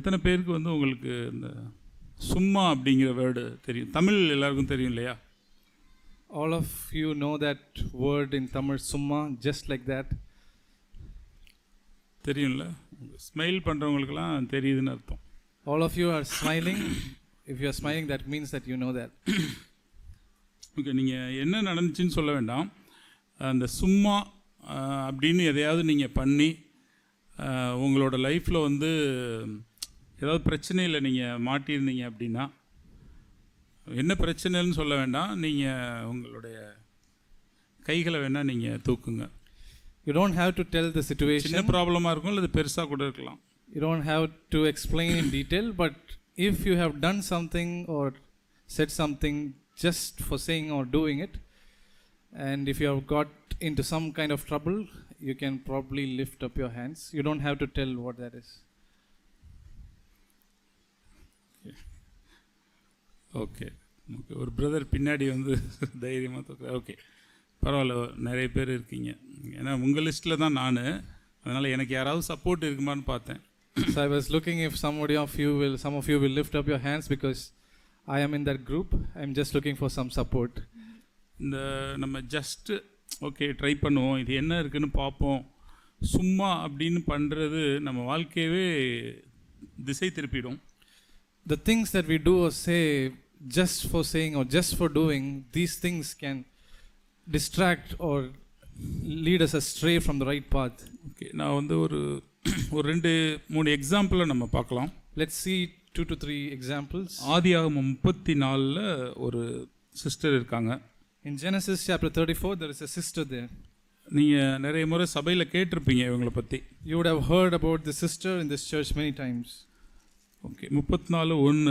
எத்தனை பேருக்கு வந்து உங்களுக்கு இந்த சும்மா அப்படிங்கிற வேர்டு தெரியும்? தமிழ் எல்லாருக்கும் தெரியும் இல்லையா? All of you know that word in Tamil, summa, just like that. தெரியும்ல? ஸ்மைல் பண்ணுறவங்களுக்கெல்லாம் தெரியுதுன்னு அர்த்தம். All of you are smiling. If you are smiling, that means that you know that. Okay, நீங்கள் என்ன நடந்துச்சுன்னு சொல்ல வேண்டாம். அந்த சும்மா அப்படின்னு எதையாவது நீங்கள் பண்ணி உங்களோட லைஃப்பில் வந்து ஏதாவது பிரச்சனையில் நீங்கள் மாட்டியிருந்தீங்க அப்படின்னா, என்ன பிரச்சனைன்னு சொல்ல வேண்டாம், நீங்கள் உங்களுடைய கைகளை வேணால் நீங்கள் தூக்குங்க. You don't have to tell the situation. சின்ன ப்ராப்ளமாக இருக்கும், இல்லை பெருசாக கூட இருக்கலாம். You don't have to explain in detail, but if you have done something or said something just for saying or doing it, and if you have got into some kind of trouble, you can probably lift up your hands. You don't have to tell what that is. Okay, ஒரு brother பின்னாடி வந்து தைரியமாக தூக்குற. Okay, பரவாயில்ல, நிறைய பேர் இருக்கீங்க. ஏன்னா உங்கள் லிஸ்ட்டில் தான் நான், அதனால் எனக்கு யாராவது சப்போர்ட் இருக்குமான்னு பார்த்தேன். So I was looking if some of you will lift up your hands, because I am in that group. I'm just looking for some support. இந்த நம்ம ஜஸ்ட்டு ஓகே ட்ரை பண்ணுவோம், இது என்ன இருக்குன்னு பார்ப்போம், சும்மா அப்படின்னு பண்ணுறது நம்ம வாழ்க்கையவே திசை திருப்பிடும். The things that we do or say just for saying or just for doing, these things can distract or lead us astray from the right path. Okay, நான் வந்து ஒரு 2-3 எக்ஸாம்பிளை நம்ம பார்க்கலாம். Let's see 2 to 3 examples. ஆதியாகமம் 34 ஒரு sister இருக்காங்க. In Genesis chapter 34, there is a sister there. நீங்கள் நிறைய முறை சபையில் கேட்டிருப்பீங்க இவங்களை பற்றி. You would have heard about the sister in this church many times. Okay, 34:1.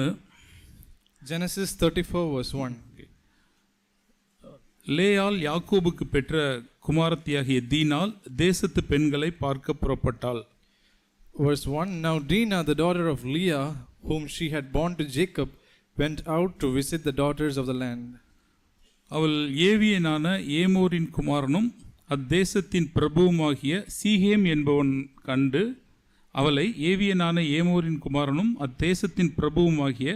Genesis 34 verse 1. லேயாள் யாக்கோபுக்கு பெற்ற குமாரத்தியாகிய தீனாள் தேசத்து பெண்களை பார்க்க புறப்பட்டாள். Verse 1. Now Dinah, the daughter of Leah, whom she had born to Jacob, went out to visit the daughters of the land. அவள் ஏவியனான ஏமோரின் குமாரனும் அத்தேசத்தின் பிரபுவுமாகிய சீகேம் என்பவன் கண்டு, அவளை ஏவியனான ஏமோரின் குமாரனும் அத்தேசத்தின் பிரபுவுமாகிய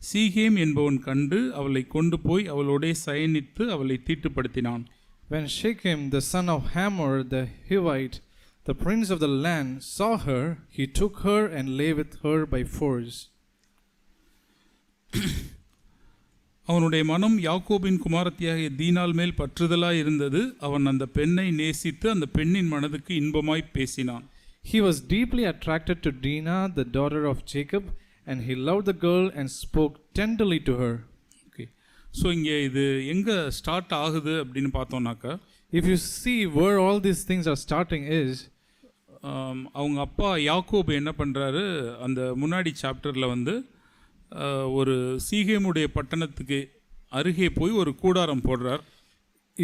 சீகேம் என்பவன் கண்டு அவளை கொண்டு போய் அவளோடே சயனித்து அவளை தீட்டுப்படுத்தினான். When Shechem, the son of Hamor the Hivite, the prince of the land, saw her, he took her and lay with her by force. அவனுடைய மனம் யாக்கோபின் குமாரத்தியாகிய தீனாள் மேல் பற்றுதலாய் இருந்தது. அவன் அந்த பெண்ணை நேசித்து அந்த பெண்ணின் மனதுக்கு இன்பமாய் பேசினான். He was deeply attracted to Dinah, the daughter of Jacob, and he loved the girl and spoke tenderly to her. Okay, so இங்கே இது எங்கே ஸ்டார்ட் ஆகுது அப்படின்னு பார்த்தோம்னாக்கா, if you see where all these things are starting is, அவங்க அப்பா யாக்கோபு என்ன பண்ணுறாரு, அந்த முன்னாடி சாப்டரில் வந்து ஒரு சீகேமுடைய பட்டணத்துக்கு அருகே போய் ஒரு கூடாரம் போடுறார்.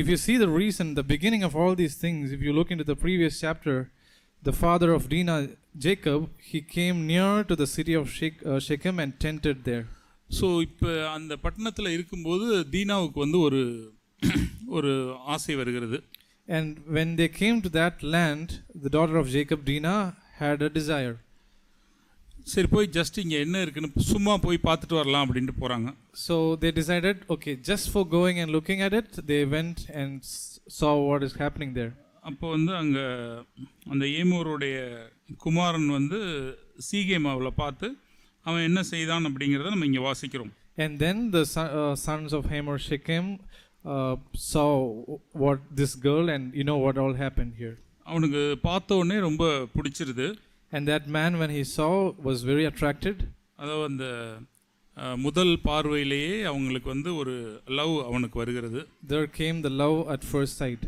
If you see the reason, the beginning of all these things, if you look into the previous chapter, the father of Dinah, Jacob, he came near to the city of Shechem and tented there. So இப்போ அந்த பட்டணத்தில் இருக்கும்போது தீனாவுக்கு வந்து ஒரு ஆசை வருகிறது. And when they came to that land, the daughter of Jacob, Dinah, had a desire. சரி, போய் ஜஸ்ட் இங்கே என்ன இருக்குன்னு சும்மா போய் பார்த்துட்டு வரலாம் அப்படின்ட்டு போகிறாங்க. So they decided, okay, just for going and looking at it, they went and saw what is happening there. அப்போ வந்து அங்கே அந்த ஏமோருடைய குமாரன் வந்து சீகேம் அவளை பார்த்து அவன் என்ன செய்தான் அப்படிங்கிறத நம்ம இங்கே வாசிக்கிறோம். And then the sons of Hamor, Shechem, saw what this girl, and you know what all happened here. அவனுக்கு பார்த்த உடனே ரொம்ப பிடிச்சிருது. And that man, when he saw, was very attracted. அதாவது அந்த முதல் பார்வையிலேயே அவங்களுக்கு வந்து ஒரு லவ் அவனுக்கு வருகிறது. There came the love at first sight.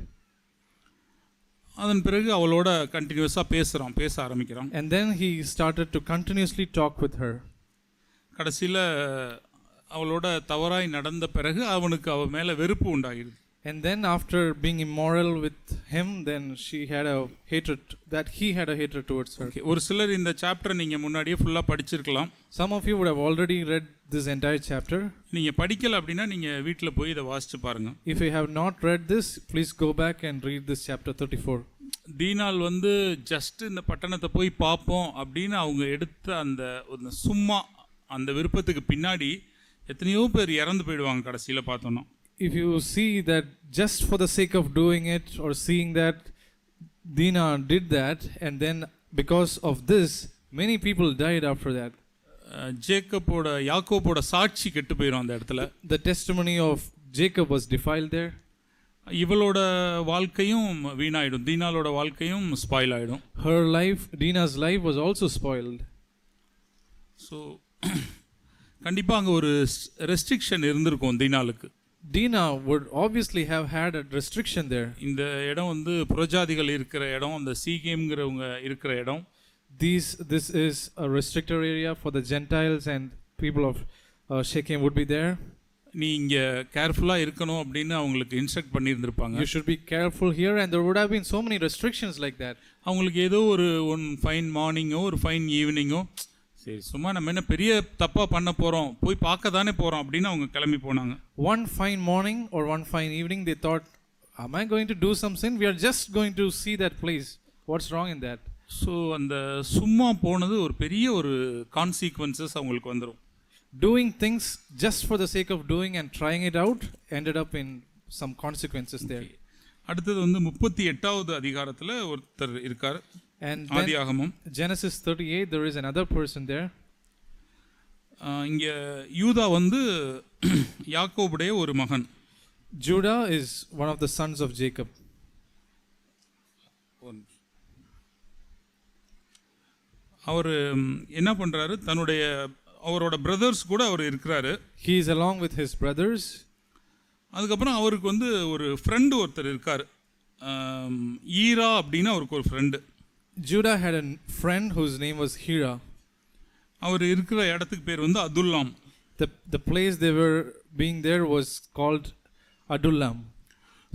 அதன் பிறகு அவளோட கண்டினியூஸாக பேச ஆரம்பிக்கிறான். And then he started to continuously talk with her. கடைசியில் அவளோட தவறாய் நடந்த பிறகு அவனுக்கு அவ மேலே வெறுப்பு உண்டாகிடுது. And then after being immoral with him, then he had a hatred towards her. Okay. ஒரு சிலர் இந்த சாப்டர் நீங்கள் முன்னாடியே ஃபுல்லாக படிச்சிருக்கலாம். Some of you would have already read this entire chapter. நீங்கள் படிக்கல அப்படின்னா நீங்கள் வீட்டில் போய் இதை வாசித்து பாருங்கள். If you have not read this, please go back and read this chapter 34. தீனால் வந்து ஜஸ்ட் இந்த பட்டணத்தை போய் பார்ப்போம் அப்படின்னு அவங்க எடுத்த அந்த ஒரு சும்மா அந்த விருப்பத்துக்கு பின்னாடி எத்தனையோ பேர் இறந்து போயிடுவாங்க கடைசியில் பார்த்தோன்னா. If you see that just for the sake of doing it or seeing that Dina did that, and then because of this many people died after that. யாக்கோபோட சாட்சி கெட்டு போயிடும் அந்த இடத்துல. The testimony of Jacob was defiled there. இவளோட வாழ்க்கையும் வீணாயிடும், தீனாலோட வாழ்க்கையும் spoil ஆயிடும். Her life, Dina's life was also spoiled. So கண்டிப்பாக அங்கே ஒரு ரெஸ்ட்ரிக்ஷன் இருந்திருக்கும் தீனாலுக்கு. Dina would obviously have had a restriction there. இந்த இடம் வந்து புறஜாதிகள் இருக்கிற இடம், அந்த சீகேம்ங்கிறவங்க இருக்கிற இடம். This is a restricted area for the Gentiles, and people of Shechem would be there. நீ இங்கே கேர்ஃபுல்லாக இருக்கணும் அப்படின்னு அவங்களுக்கு instruct பண்ணியிருந்திருப்பாங்க. You should be careful here, and there would have been so many restrictions like that. அவங்களுக்கு ஏதோ ஒரு fine மார்னிங்கோ ஒரு ஃபைன் ஈவினிங்கோ, சரி சும்மா நம்ம என்ன பெரிய தப்பாக பண்ண போகிறோம், போய் பார்க்க தானே போகிறோம் அப்படின்னு அவங்க கிளம்பி போனாங்க. One fine morning or one fine evening they thought, am I going to do some sin? We are just going to see that place. What's wrong in that? So அந்த சும்மா போனது ஒரு பெரிய ஒரு கான்சிக்வன்சஸ் அவங்களுக்கு வந்துடும். Doing things just for the sake of doing and trying it out ended up in some consequences there. அடுத்தது வந்து 38வது அதிகாரத்தில் ஒருத்தர் இருக்கார். And ஆதியாகமம் Genesis 38, there is another person there. இங்கே யூதா வந்து யாக்கோபுடைய ஒரு மகன். Judah is one of the sons of Jacob. அவர் என்ன பண்ணுறாரு, அவரோட பிரதர்ஸ் கூட அவர் இருக்கிறாரு. He is along with his brothers. அதுக்கப்புறம் அவருக்கு வந்து ஒரு ஃப்ரெண்டு ஒருத்தர் இருக்கார், ஈரா அப்படின்னு அவருக்கு ஒரு friend. Judah had a friend whose name was Hira. அவர் இருக்கிற இடத்துக்கு பேர் வந்து அதுல்லாம். The place they were being there was called Adullam.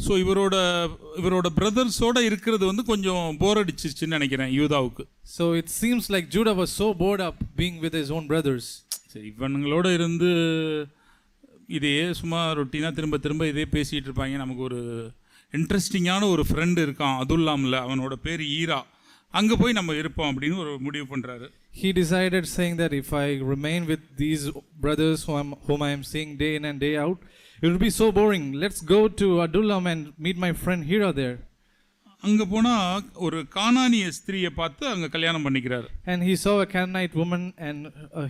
So இவரோட பிரதர்ஸோட இருக்கிறது வந்து கொஞ்சம் போர் அடிச்சிருச்சுன்னு நினைக்கிறேன் யூதாவுக்கு. So it seems like Judah was so bored up being with his own brothers. சரி, இவனுங்களோட இருந்து இதையே சும்மா ரொட்டீனாக திரும்ப திரும்ப இதே பேசிகிட்டு இருப்பாங்க. நமக்கு ஒரு இன்ட்ரெஸ்டிங்கான ஒரு ஃப்ரெண்டு இருக்கான் அதுல்லாம்ல, அவனோட பேர் ஈரா, அங்கே போய் நம்ம இருப்போம் அப்படின்னு ஒரு முடிவு பண்ணுறாரு. He decided, saying that if I remain with these brothers whom I am seeing day in and day out, it will be so boring. Let's go to Adullam and meet my friend Hira there. அங்கே போனால் ஒரு கானானிய ஸ்திரியை பார்த்து அங்கே கல்யாணம் பண்ணிக்கிறார். And he saw a Canaanite woman and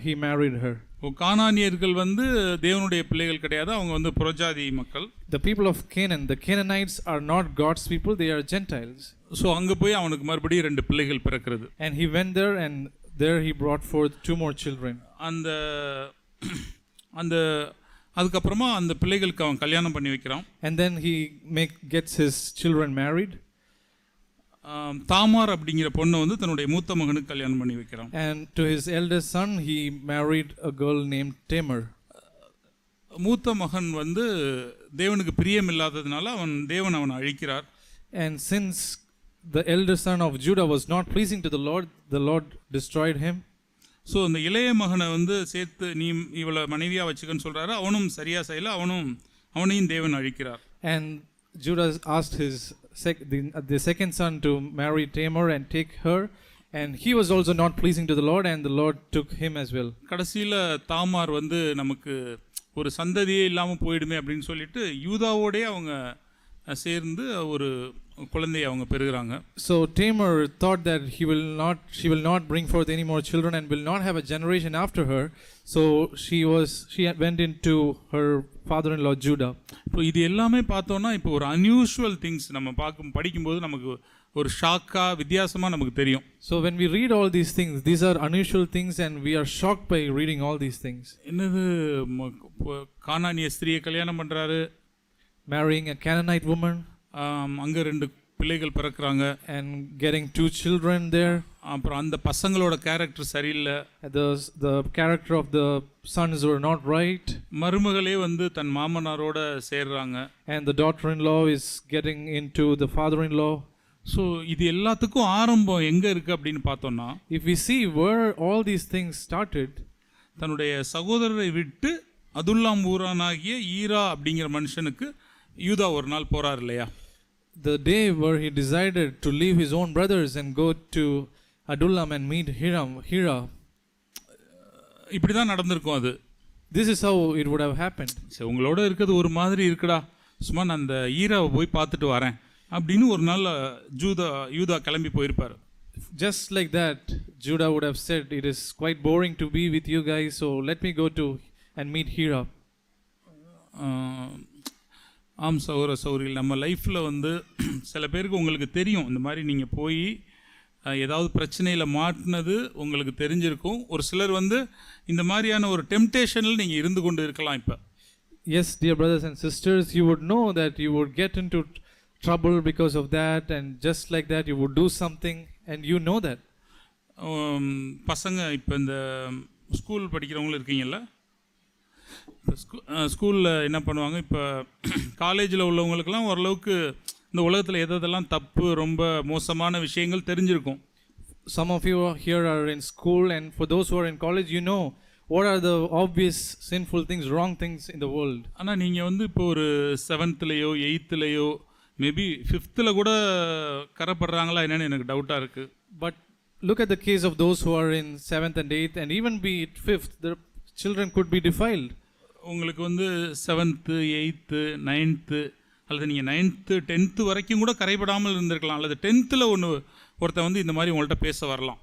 he married her. கானானியர்கள் வந்து தேவனுடைய பிள்ளைகள் கிடையாது, அவங்க வந்து புறஜாதி மக்கள். The people of Canaan, the Canaanites are not God's people, they are Gentiles. So அங்கே போய் அவனுக்கு மறுபடியும் 2 பிள்ளைகள் பிறக்கிறது. And he went there and there he brought forth 2 more children. அதுக்கப்புறமா அந்த பிள்ளைகளுக்கு அவன் கல்யாணம் பண்ணி வைக்கிறான். And then he gets his children married. Tamar அப்படிங்கிற பொண்ணை வந்து தன்னுடைய மூத்த மகனுக்கு கல்யாணம் பண்ணி வைக்கிறான். And to his eldest son he married a girl named Tamar. மூத்த மகன் வந்து தேவனுக்கு பிரியமில்லாததுனால தேவன் அவனை அழிக்கிறார். And since the elder son of Judah was not pleasing to the Lord destroyed him. So அந்த இளைய மகனை வந்து சேர்த்து நீ இவளை மனைவியாக வச்சுக்கன்னு சொல்கிறாரு. அவனும் சரியாக செய்யல, அவனையும் தேவன் அழிக்கிறார். And Judah asked the second son to marry Tamar and take her, and he was also not pleasing to the Lord, and the Lord took him as well. கடைசியில் தாமார் வந்து நமக்கு ஒரு சந்ததியே இல்லாமல் போயிடுமே அப்படின்னு சொல்லிட்டு யூதாவோடே அவங்க சேர்ந்து ஒரு குழந்தையை அவங்க பெறுகிறாங்க. So Tamar thought that she will not bring forth any more children and will not have a generation after her, so she went into her father-in-law Judah. இப்போ இது எல்லாமே பார்த்தோன்னா இப்போ ஒரு unusual things நம்ம படிக்கும்போது நமக்கு ஒரு ஷாக்கா வித்தியாசமாக நமக்கு தெரியும். So when we read all these things, these are unusual things and we are shocked by reading all these things. என்னது கானானிய ஸ்திரியை கல்யாணம் பண்ணுறாரு, marrying a Canaanite woman, அங்கே 2 பிள்ளைகள் பிறக்கிறாங்க, and getting 2 children there. அப்புறம் அந்த பசங்களோட கேரக்டர் சரியில்லை, the character of the sons were not right. மருமகளே வந்து தன் மாமனாரோட சேர்றாங்க, and the daughter-in-law is getting into the father-in-law. So இது எல்லாத்துக்கும் ஆரம்பம் எங்கே இருக்குது அப்படின்னு பார்த்தோன்னா, if we see where all these things started, தன்னுடைய சகோதரரை விட்டு அதுல்லாம் ஊரானாகிய ஈரா அப்படிங்கிற மனுஷனுக்கு யூதா ஒரு நாள் போறார் இல்லையா? the day where he decided to leave his own brothers and go to Adullam and meet Hira, இப்படி தான் நடந்திருக்கும் அது. this is how it would have happened. சரி, உங்களோட இருக்கிறது ஒரு மாதிரி இருக்குடா, சும்மா நான் அந்த ஈராவை போய் பார்த்துட்டு வரேன் அப்படின்னு ஒரு நாள் யூதா கிளம்பி போயிருப்பார். Just like that, Judah would have said, it is quite boring to be with you guys, so let me go to and meet Hira. ஆம் சௌரிகள், நம்ம லைஃப்பில் வந்து சில பேருக்கு உங்களுக்கு தெரியும், இந்த மாதிரி நீங்கள் போய் ஏதாவது பிரச்சனையில் மாட்டினது உங்களுக்கு தெரிஞ்சிருக்கும். ஒரு சிலர் வந்து இந்த மாதிரியான ஒரு டெம்டேஷனில் நீங்கள் இருந்து கொண்டு இருக்கலாம். இப்போ yes, dear brothers and sisters, you would know that you would get into trouble because of that, and just like that you would do something, and you know that. பசங்க இப்போ இந்த ஸ்கூல் படிக்கிறவங்களும் இருக்கீங்கல்ல, இப்போ ஸ்கூலில் என்ன பண்ணுவாங்க, இப்போ காலேஜில் உள்ளவங்களுக்கெல்லாம் ஓரளவுக்கு இந்த உலகத்தில் எதெல்லாம் தப்பு ரொம்ப மோசமான விஷயங்கள் தெரிஞ்சிருக்கும். Some of you here are in school, and for those who are in college, you know what are the obvious sinful things, wrong things in the world. ஆனால் நீங்கள் வந்து இப்போ ஒரு 7th-லையோ 8th-லையோ மேபி 5th-ல கூட கரப்படுறாங்களா என்னன்னு எனக்கு டவுட்டாக இருக்குது. But look at the case of those who are in 7th and 8th, and even be it 5th, the children could be defiled. உங்களுக்கு வந்து 7th, 8th, 9th அல்லது நீங்கள் 9th, 10th வரைக்கும் கூட கரைபடாமல் இருந்திருக்கலாம். அல்லது 10th-ல ஒருத்தன் வந்து இந்த மாதிரி உங்கள்கிட்ட பேச வரலாம்.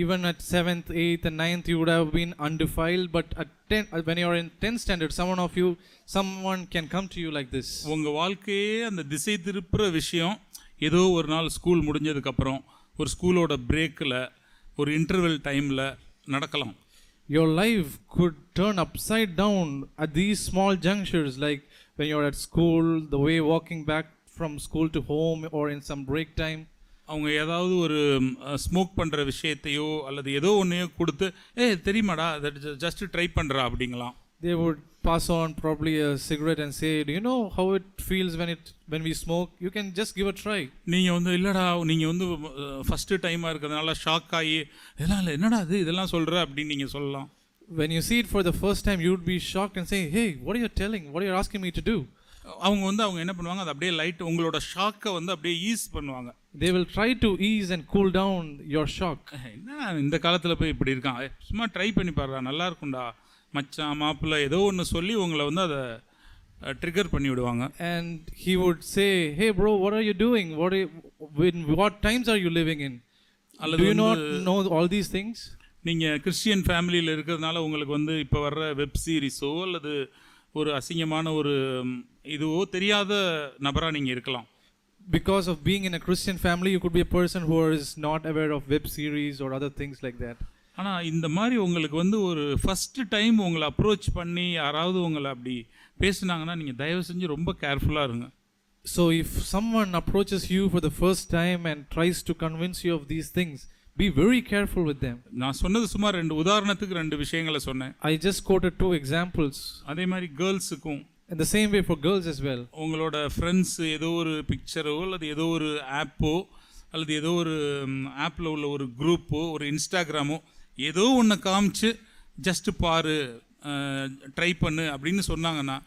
Even at 7th, 8th and 9th you would have been undefiled, but at 10th, when you are in 10th standard, someone can come to you like this. உங்கள் வாழ்க்கையே அந்த திசை திருப்புற விஷயம் ஏதோ ஒரு நாள் ஸ்கூல் முடிஞ்சதுக்கப்புறம் ஒரு ஸ்கூலோட பிரேக்கில் ஒரு இன்டர்வெல் டைமில் நடக்கலாம். Your life could turn upside down at these small junctures, like when you're at school, the way walking back from school to home, or in some break time. அவங்க ஏதாவது ஒரு ஸ்மோக் பண்ணுற விஷயத்தையோ அல்லது ஏதோ ஒன்றையோ கொடுத்து தெரியுமாடா தட் ஜஸ்ட் ட்ரை பண்ணுறா அப்படிங்களாம். They would pass on probably a cigarette and say, do you know how it feels when we smoke? You can just give a try. நீங்கள் வந்து இல்லைடா, நீங்கள் வந்து ஃபஸ்ட்டு டைமாக இருக்கிறதுனால ஷாக் ஆகி இதெல்லாம் என்னடா இதெல்லாம் சொல்கிற அப்படின்னு நீங்கள் சொல்லலாம். When you see it for the first time, you would be shocked and say, hey, what are you telling? What are you asking me to do? அவங்க என்ன பண்ணுவாங்க, அது அப்படியே லைட் உங்களோட ஷாக்கை வந்து அப்படியே ஈஸ் பண்ணுவாங்க. They will try to ease and cool down your shock. என்ன இந்த காலத்தில் போய் இப்படி இருக்கான், சும்மா ட்ரை பண்ணி பாடுறா, நல்லா இருக்கும்டா மச்சான் மாப்பிள்ளை ஏதோ ஒன்று சொல்லி உங்களை வந்து அதை ட்ரிகர் பண்ணி விடுவாங்க. And he would say, hey bro, what are you doing? What times are you living in? Do you not know all these things? நீங்கள் கிறிஸ்டியன் ஃபேமிலியில் இருக்கிறதுனால உங்களுக்கு வந்து இப்போ வர்ற வெப் சீரிஸோ அல்லது ஒரு அசிங்கமான ஒரு இதுவோ தெரியாத நபராக நீங்கள் இருக்கலாம். Because of being in a Christian family, you could be a person who is not aware of web series or other things like that. ஆனால் இந்த மாதிரி உங்களுக்கு வந்து ஒரு ஃபஸ்ட்டு டைம் உங்களை அப்ரோச் பண்ணி யாராவது உங்களை அப்படி பேசுனாங்கன்னா நீங்கள் தயவு செஞ்சு ரொம்ப கேர்ஃபுல்லாக இருங்க. So if someone approaches you for the first time and tries to convince you of these things, be very careful with them. நான் சொன்னது சுமார் 2 உதாரணத்துக்கு 2 விஷயங்களை சொன்னேன். I just quoted 2 examples. அதே மாதிரி கேர்ள்ஸுக்கும் In the same way for girls as well. உங்களோட friends ஏதோ ஒரு பிக்சரோ அல்லது ஏதோ ஒரு ஆப்போ அல்லது ஏதோ ஒரு ஆப்பில் உள்ள ஒரு குரூப்போ ஒரு இன்ஸ்டாகிராமோ ஏதோ ஒன்று காமிச்சு ஜஸ்ட்டு பாரு ட்ரை பண்ணு அப்படின்னு சொன்னாங்கன்னா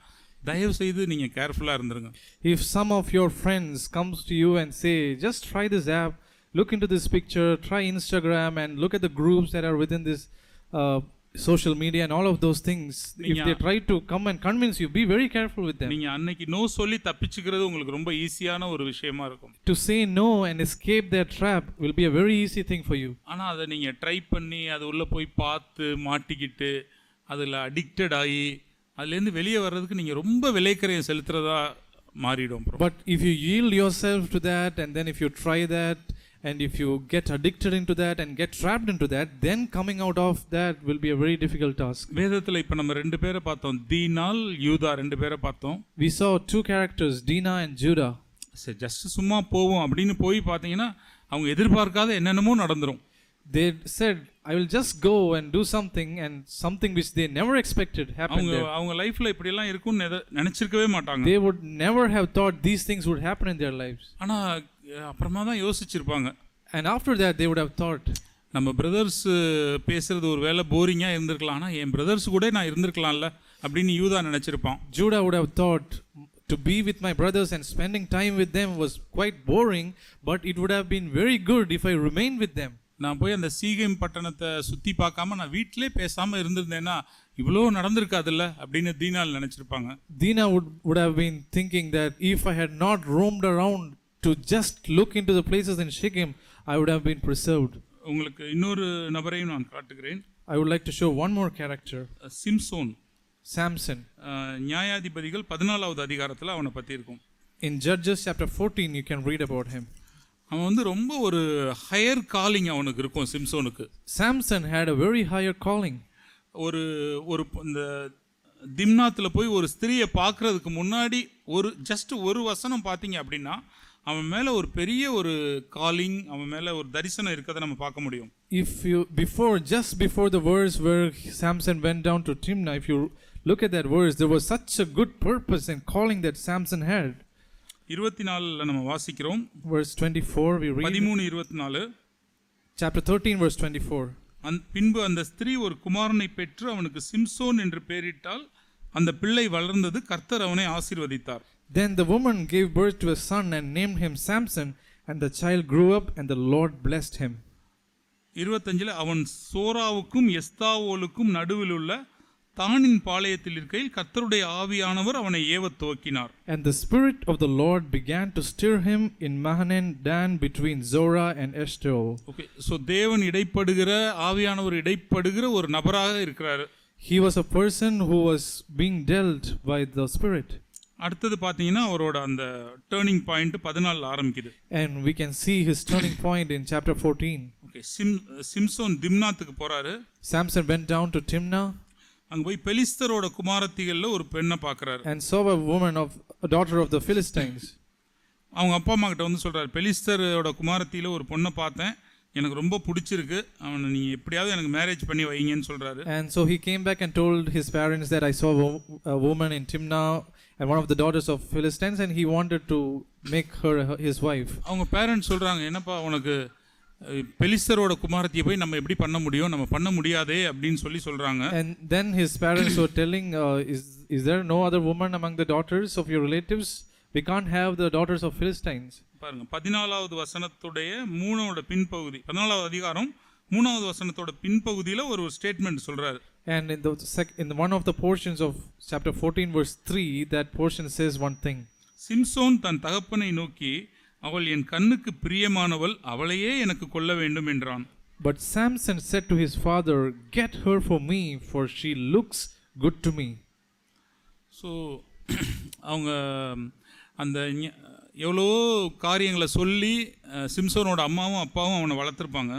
தயவு செய்து நீங்கள் கேர்ஃபுல்லாக இருந்துருங்க. If some of your friends comes to you and say, just try this app, look into this picture, try Instagram and look at the groups that are within this social media and all of those things, if they try to come and convince you, be very careful with them. நீங்கள் அன்னைக்கு no சொல்லி தப்பிச்சுக்கிறது உங்களுக்கு ரொம்ப ஈஸியான ஒரு விஷயமா இருக்கும். To say no and escape their trap will be a very easy thing for you. ஆனால் அதை நீங்கள் ட்ரை பண்ணி அது உள்ளே போய் பார்த்து மாட்டிக்கிட்டு அதில் அடிக்டட் ஆகி அதுலேருந்து வெளியே வர்றதுக்கு நீங்கள் ரொம்ப விலைக்கரையை செலுத்துறதா மாறிடும். But if you yield yourself to that, and then if you try that, and if you get addicted into that and get trapped into that, then coming out of that will be a very difficult task. வேதத்தில் இப்போ நம்ம 2 பேரை பார்த்தோம், தீனால் யூதா 2 பேரை பார்த்தோம். We saw 2 characters, Dinah and Judah. சரி, just சும்மா போவோம் அப்படின்னு போய் பார்த்தீங்கன்னா அவங்க எதிர்பார்க்காத என்னென்னமோ நடந்துரும். They said, I will just go and do something, and something which they never expected happened there. அவங்க லைஃப்ல இப்படி எல்லாம் இருக்கும்னு நினைச்சிருக்கவே மாட்டாங்க. They would never have thought these things would happen in their lives. ஆனா அப்புறமா தான் யோசிச்சிருப்பாங்க. And after that they would have thought, நம்ம பிரதர்ஸ் பேசுறது ஒரு வேளை போரிங்கா இருந்திருக்கலாம், ஆனா என் பிரதர்ஸ் கூட நான் இருந்திருக்கலாம்ல அப்படின்னு யூதா நினைச்சிருப்பான். Judah would have thought, to be with my brothers and spending time with them was quite boring, but it would have been very good if I remained with them. நான் போய் அந்த சீகேம் பட்டணத்தை சுற்றி பார்க்காம நான் வீட்டிலே பேசாமல் இருந்திருந்தேன்னா இவ்வளோ நடந்திருக்காதுல்ல அப்படின்னு தீனால் நினச்சிருப்பாங்க. Dina would have been thinking that if I had not roamed around to just look into the places in Shechem, I would have been preserved. உங்களுக்கு இன்னொரு நபரையும் நான் காட்டுகிறேன். I would like to show one more character. Samson. Samson. நியாயாதிபதிகள் 14வது அதிகாரத்தில் அவனை பற்றி இருக்கும். In Judges chapter 14 you can read about him. அவன் வந்து ரொம்ப ஒரு ஹையர் காலிங் அவனுக்கு இருக்கும் சிம்சோனுக்கு. Samson had a very higher calling. ஒரு இந்த திம்னாத்தில் போய் ஒரு ஸ்திரியை பார்க்கறதுக்கு முன்னாடி ஜஸ்ட் ஒரு வசனம் பார்த்தீங்க அப்படின்னா அவன் மேலே ஒரு பெரிய ஒரு காலிங், அவன் மேலே ஒரு தரிசனம் இருக்கிறத நம்ம பார்க்க முடியும். If you just before the verse where Samson went down to Timnah, if you look at that verse, there was such a good purpose and calling that Samson had. 24ல நம்ம வாசிக்கிறோம். Verse 24 we read. 13:24. Chapter 13 verse 24. பின்பு அந்த ஸ்திரீ ஒரு குமாரனை பெற்று அவனுக்கு சிம்சோன் என்று பெயரிட்டால் அந்த பிள்ளை வளர்ந்தது, கர்த்தர் அவனை ஆசீர்வதித்தார். Then the woman gave birth to a son and named him Samson, and the child grew up and the Lord blessed him. 25ல அவன் சோராவுக்கும் எஸ்தாவோலுக்கும் நடுவில் உள்ள தானின் பாளையத்தில் இருக்கையில் கர்த்தருடைய ஆவியானவர் அவனை ஏவத் துவக்கினார். And the spirit of the Lord began to stir him in Mahanaim Dan between Zorah and Eshtaol. Okay, so தேவன் இடைப்படுகிற ஆவியானவர் இடைப்படுகிற ஒரு நபராக இருக்கிறார். He was a person who was being dealt by the spirit. அடுத்தது பார்த்தீங்கன்னா அவரோட அந்த டர்னிங் பாயிண்ட் 14ல ஆரம்பிக்குது. And we can see his turning point in chapter 14. Okay, Samson திம்னாத்துக்கு போறாரு. Samson went down to Timnah. அங்க போய் பெலிஸ்தரோட குமாரத்திகள்ல ஒரு பெண்ணை பார்க்கறாரு. And saw a daughter of the Philistines. அவங்க அப்பா அம்மா கிட்ட வந்து சொல்றாரு, பெலிஸ்தரோட குமாரத்தியில ஒரு பொண்ணை பார்த்தேன், எனக்கு ரொம்ப பிடிச்சிருக்கு, அவனை நீங்க எப்படியாவது எனக்கு மேரேஜ் பண்ணி வைங்கன்னு சொல்றாரு. And so he came back and told his parents that I saw a woman in Timnah and one of the daughters of Philistines, and he wanted to make her his wife. அவங்க parents சொல்றாங்க, என்னப்பா உனக்கு பெலிஸ்தரோட குமாரத்தியை போய் நம்ம எப்படி பண்ண முடியும், நம்ம பண்ண முடியாதே அப்படின்னு சொல்றாங்க. And then his parents were telling, is there no other woman among the daughters of your relatives? We can't have the daughters of Philistines. பாருங்க 14வது வசனத்துடைய 3வது பின்பகுதி, 14வது அதிகாரம் 3வது வசனத்தோட பின்பகுதியில ஒரு ஸ்டேட்மெண்ட் சொல்றாரு. And in one of the portions of chapter 14 verse 3, that portion says one thing. Samson தன் தகப்பனை நோக்கி, அவள் என் கண்ணுக்கு பிரியமானவள், அவளையே எனக்கு கொள்ள வேண்டும் என்றான். But Samson said to his father, get her for me, for she looks good to me. So அவங்க அந்த எவ்வளோ காரியங்களை சொல்லி சிம்சோனோட அம்மாவும் அப்பாவும் அவனை வளர்த்துருப்பாங்க.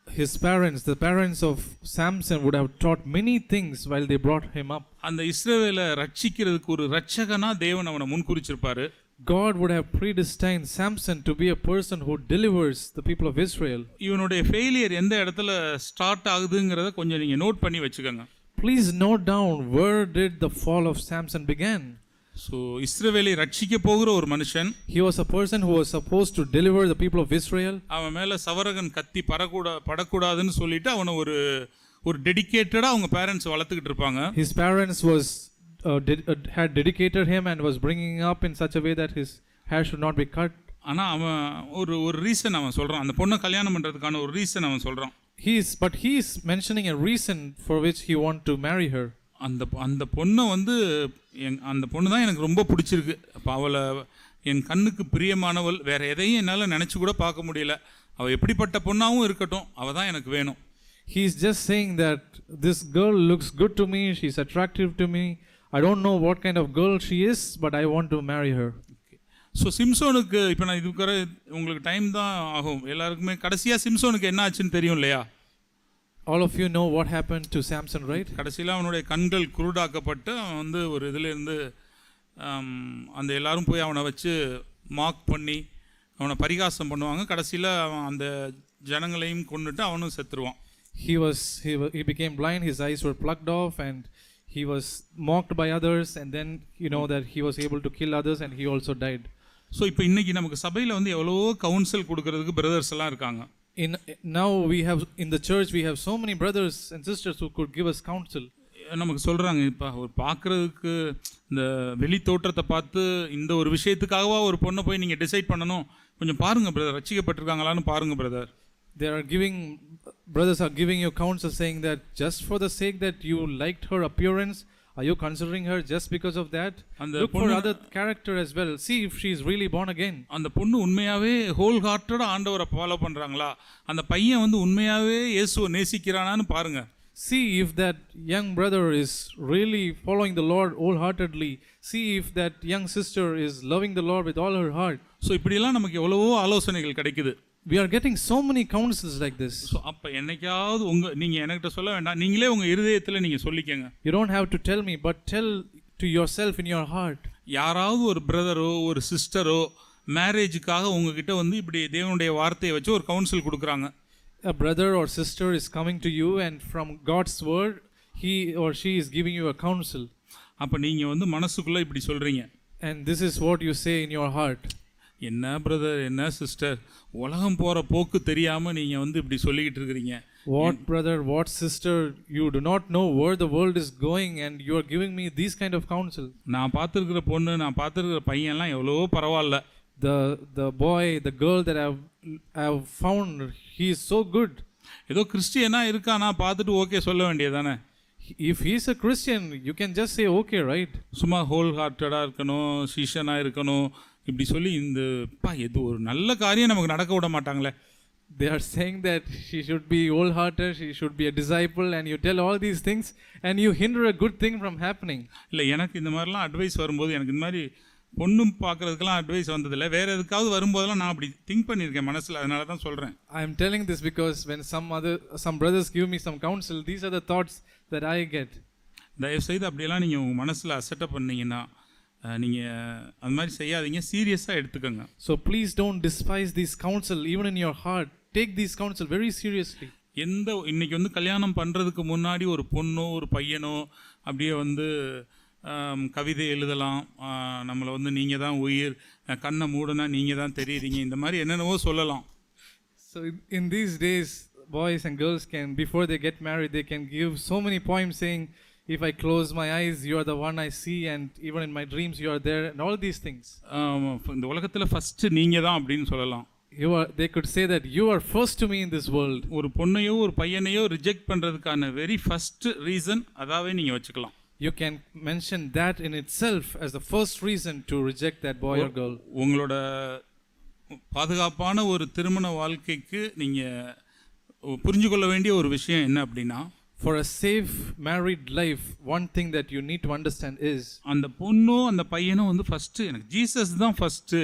His parents, the parents of Samson, would have taught many things while they brought him up. அந்த இஸ்ரவேலை ரட்சிக்கிறதுக்கு ஒரு ரட்சகனா தேவன் அவனை முன்குறிச்சிருப்பாரு. God would have predestined Samson to be a person who delivers the people of Israel. இவனுடைய failure எந்த இடத்துல start ஆகுதுங்கிறத கொஞ்சம் நீங்க நோட் பண்ணி வச்சுக்கோங்க. Please note down, where did the fall of Samson begin? So இஸ்ரவேலை ரட்சிக்க போகிற ஒரு மனுஷன். He was a person who was supposed to deliver the people of Israel. அவன் மேல சவரகன் கத்தி படக்கூடாதுன்னு சொல்லிட்டு அவனை ஒரு டெடிகேட்டடா அவங்க பேரண்ட்ஸ் வளர்த்துக்கிட்டு இருப்பாங்க. His parents had dedicated him and was bringing up in such a way that his hair should not be cut. ஆனா அவன் ஒரு ரீசன் அவன் சொல்றான், அந்த பொண்ணை கல்யாணம் பண்றதுக்கான ஒரு ரீசன் அவன் சொல்றான். But he is mentioning a reason for which he want to marry her. அந்த பொண்ணை வந்து அந்த பொண்ணு தான் எனக்கு ரொம்ப பிடிச்சிருக்கு, அப்போ அவளை என் கண்ணுக்கு பிரியமானவள், வேற எதையும் என்னால் நினச்சி கூட பார்க்க முடியல, அவள் எப்படிப்பட்ட பொண்ணாகவும் இருக்கட்டும், அவள் தான் எனக்கு வேணும். He is just saying that this girl looks good to me, she is attractive to me, I don't know what kind of girl she is, but I want to marry her. So சிம்சோனுக்கு இப்போ நான் இதுக்கிற உங்களுக்கு time தான் ஆகும், எல்லாருக்குமே கடைசியாக சிம்சோனுக்கு என்ன ஆச்சுன்னு தெரியும் இல்லையா? All of you know what happened to Samson, right? கடைசியில் அவனுடைய கண்கள் குருடாக்கப்பட்டு அவன் வந்து ஒரு இதில் இருந்து அந்த எல்லாரும் போய் அவனை வச்சு மார்க் பண்ணி அவனை பரிகாசம் பண்ணுவாங்க. கடைசியில் அவன் அந்த ஜனங்களையும் கொண்டுட்டு அவனும் செத்துருவான். He became blind, his eyes were plucked off, and he was mocked by others, and then you know that he was able to kill others, and he also died. So இப்போ இன்னைக்கு நமக்கு சபையில் வந்து எவ்வளவோ கவுன்சில் கொடுக்கறதுக்கு brothers எல்லாம் இருக்காங்க. Now we have in the church we have so many brothers and sisters who could give us counsel. நமக்கு சொல்கிறாங்க, இப்போ ஒரு பார்க்குறதுக்கு இந்த வெளி தோற்றத்தை பார்த்து இந்த ஒரு விஷயத்துக்காகவா ஒரு பொண்ணை போய் நீங்கள் டிசைட் பண்ணணும், கொஞ்சம் பாருங்கள் பிரதர், ரட்சிக்கப்பட்டிருக்காங்களான்னு பாருங்கள் brother. Brothers are giving you counsel saying that just for the sake that you liked her appearance, are you considering her just because of that? Look for other character as well. See if she is really born again. அந்த பொண்ணு உண்மையாகவே whole ஹார்ட்டடாக ஆண்டவரை follow பண்ணுறாங்களா, அந்த பையன் வந்து உண்மையாகவே இயேசுவை நேசிக்கிறானான்னு பாருங்கள். See if that young brother is really following the Lord wholeheartedly. See if that young sister is loving the Lord with all her heart. So இப்படியெல்லாம் நமக்கு எவ்வளவோ ஆலோசனைகள் கிடைக்குது. We are getting so many counsels like this. So அப்போ என்னைக்காவது நீங்கள் என்கிட்ட சொல்ல வேண்டாம், நீங்களே உங்கள் இருதயத்தில் நீங்கள் சொல்லிக்கங்க. You don't have to tell me, but tell to yourself in your heart. யாராவது ஒரு பிரதரோ ஒரு சிஸ்டரோ மேரேஜுக்காக உங்ககிட்ட வந்து இப்படி தேவனுடைய வார்த்தையை வச்சு ஒரு கவுன்சில் கொடுக்குறாங்க. A brother or sister is coming to you and from God's word he or she is giving you a counsel. அப்போ நீங்கள் வந்து மனசுக்குள்ளே இப்படி சொல்கிறீங்க, and this is what you say in your heart. என்ன பிரதர் என்ன sister, உலகம் போகிற போக்கு தெரியாமல் நீங்கள் வந்து இப்படி சொல்லிக்கிட்டு இருக்கிறீங்க. What brother, what sister, you do not know where the world is going and you are giving me these kind of counsel. நான் பார்த்துருக்கிற பொண்ணு, நான் பார்த்துருக்கிற பையன்லாம் எவ்வளவோ பரவாயில்ல. The boy, the girl that I have found, he is so good. ஏதோ கிறிஸ்டியனாக இருக்கானா பார்த்துட்டு okay சொல்ல வேண்டியதானே. If he is a Christian, you can just say okay, right? சும்மா ஹோல் ஹார்ட்டடாக இருக்கணும், சீஷனாக இருக்கணும் இப்படி சொல்லி இந்த எது ஒரு நல்ல காரியம் நமக்கு நடக்க விட மாட்டாங்களே. They are saying that she should be wholehearted, she should be a disciple, and you tell all these things and you hinder a good thing from happening. இல்லை, எனக்கு இந்த மாதிரிலாம் அட்வைஸ் வரும்போது, எனக்கு இந்த மாதிரி பொண்ணும் பார்க்குறதுக்கெல்லாம் அட்வைஸ் வந்ததில்லை, வேறு எதுக்காவது வரும்போதெல்லாம் நான் அப்படி திங்க் பண்ணியிருக்கேன் மனசில், அதனால தான் சொல்கிறேன். I am telling this because when some brothers give me some counsel, these are the thoughts that I get. தயவுசெய்து அப்படியெல்லாம் நீங்கள் உங்கள் மனசில் அசெட்டப் பண்ணீங்கன்னா நீங்கள் அந்த மாதிரி செய்யாதீங்க, சீரியஸாக எடுத்துக்கோங்க. So please don't despise these counsel even in your heart. Take these counsel very seriously. இன்னைக்கு வந்து கல்யாணம் பண்ணுறதுக்கு முன்னாடி ஒரு பொண்ணோ ஒரு பையனோ அப்படியே வந்து கவிதை எழுதலாம், நம்மளை வந்து நீங்கள் தான் உயிர், கண்ணை மூடனா நீங்கள் தான் தெரியுறீங்க, இந்த மாதிரி என்னென்னவோ சொல்லலாம். So in these days boys and girls can, before they get married, they can give so many poems saying, if I close my eyes you are the one I see, and even in my dreams you are there, and all these things. இந்த உலகத்தில் first நீங்கள் தான் அப்படின்னு சொல்லலாம். They could say that you are first to me in this world. ஒரு பொண்ணையோ ஒரு பையனையோ reject பண்ணுறதுக்கான very first reason அதாவே நீங்கள் வச்சுக்கலாம். You can mention that in itself as the first reason to reject that boy or girl. உங்களோட பாதுகாப்பான ஒரு திருமண வாழ்க்கைக்கு நீங்கள் புரிஞ்சு கொள்ள வேண்டிய ஒரு விஷயம் என்ன அப்படின்னா, for a safe married life, one thing that you need to understand is, அந்த பொண்ணோ அந்த பையனோ வந்து ஃபஸ்ட்டு எனக்கு ஜீசஸ் தான் ஃபஸ்ட்டு,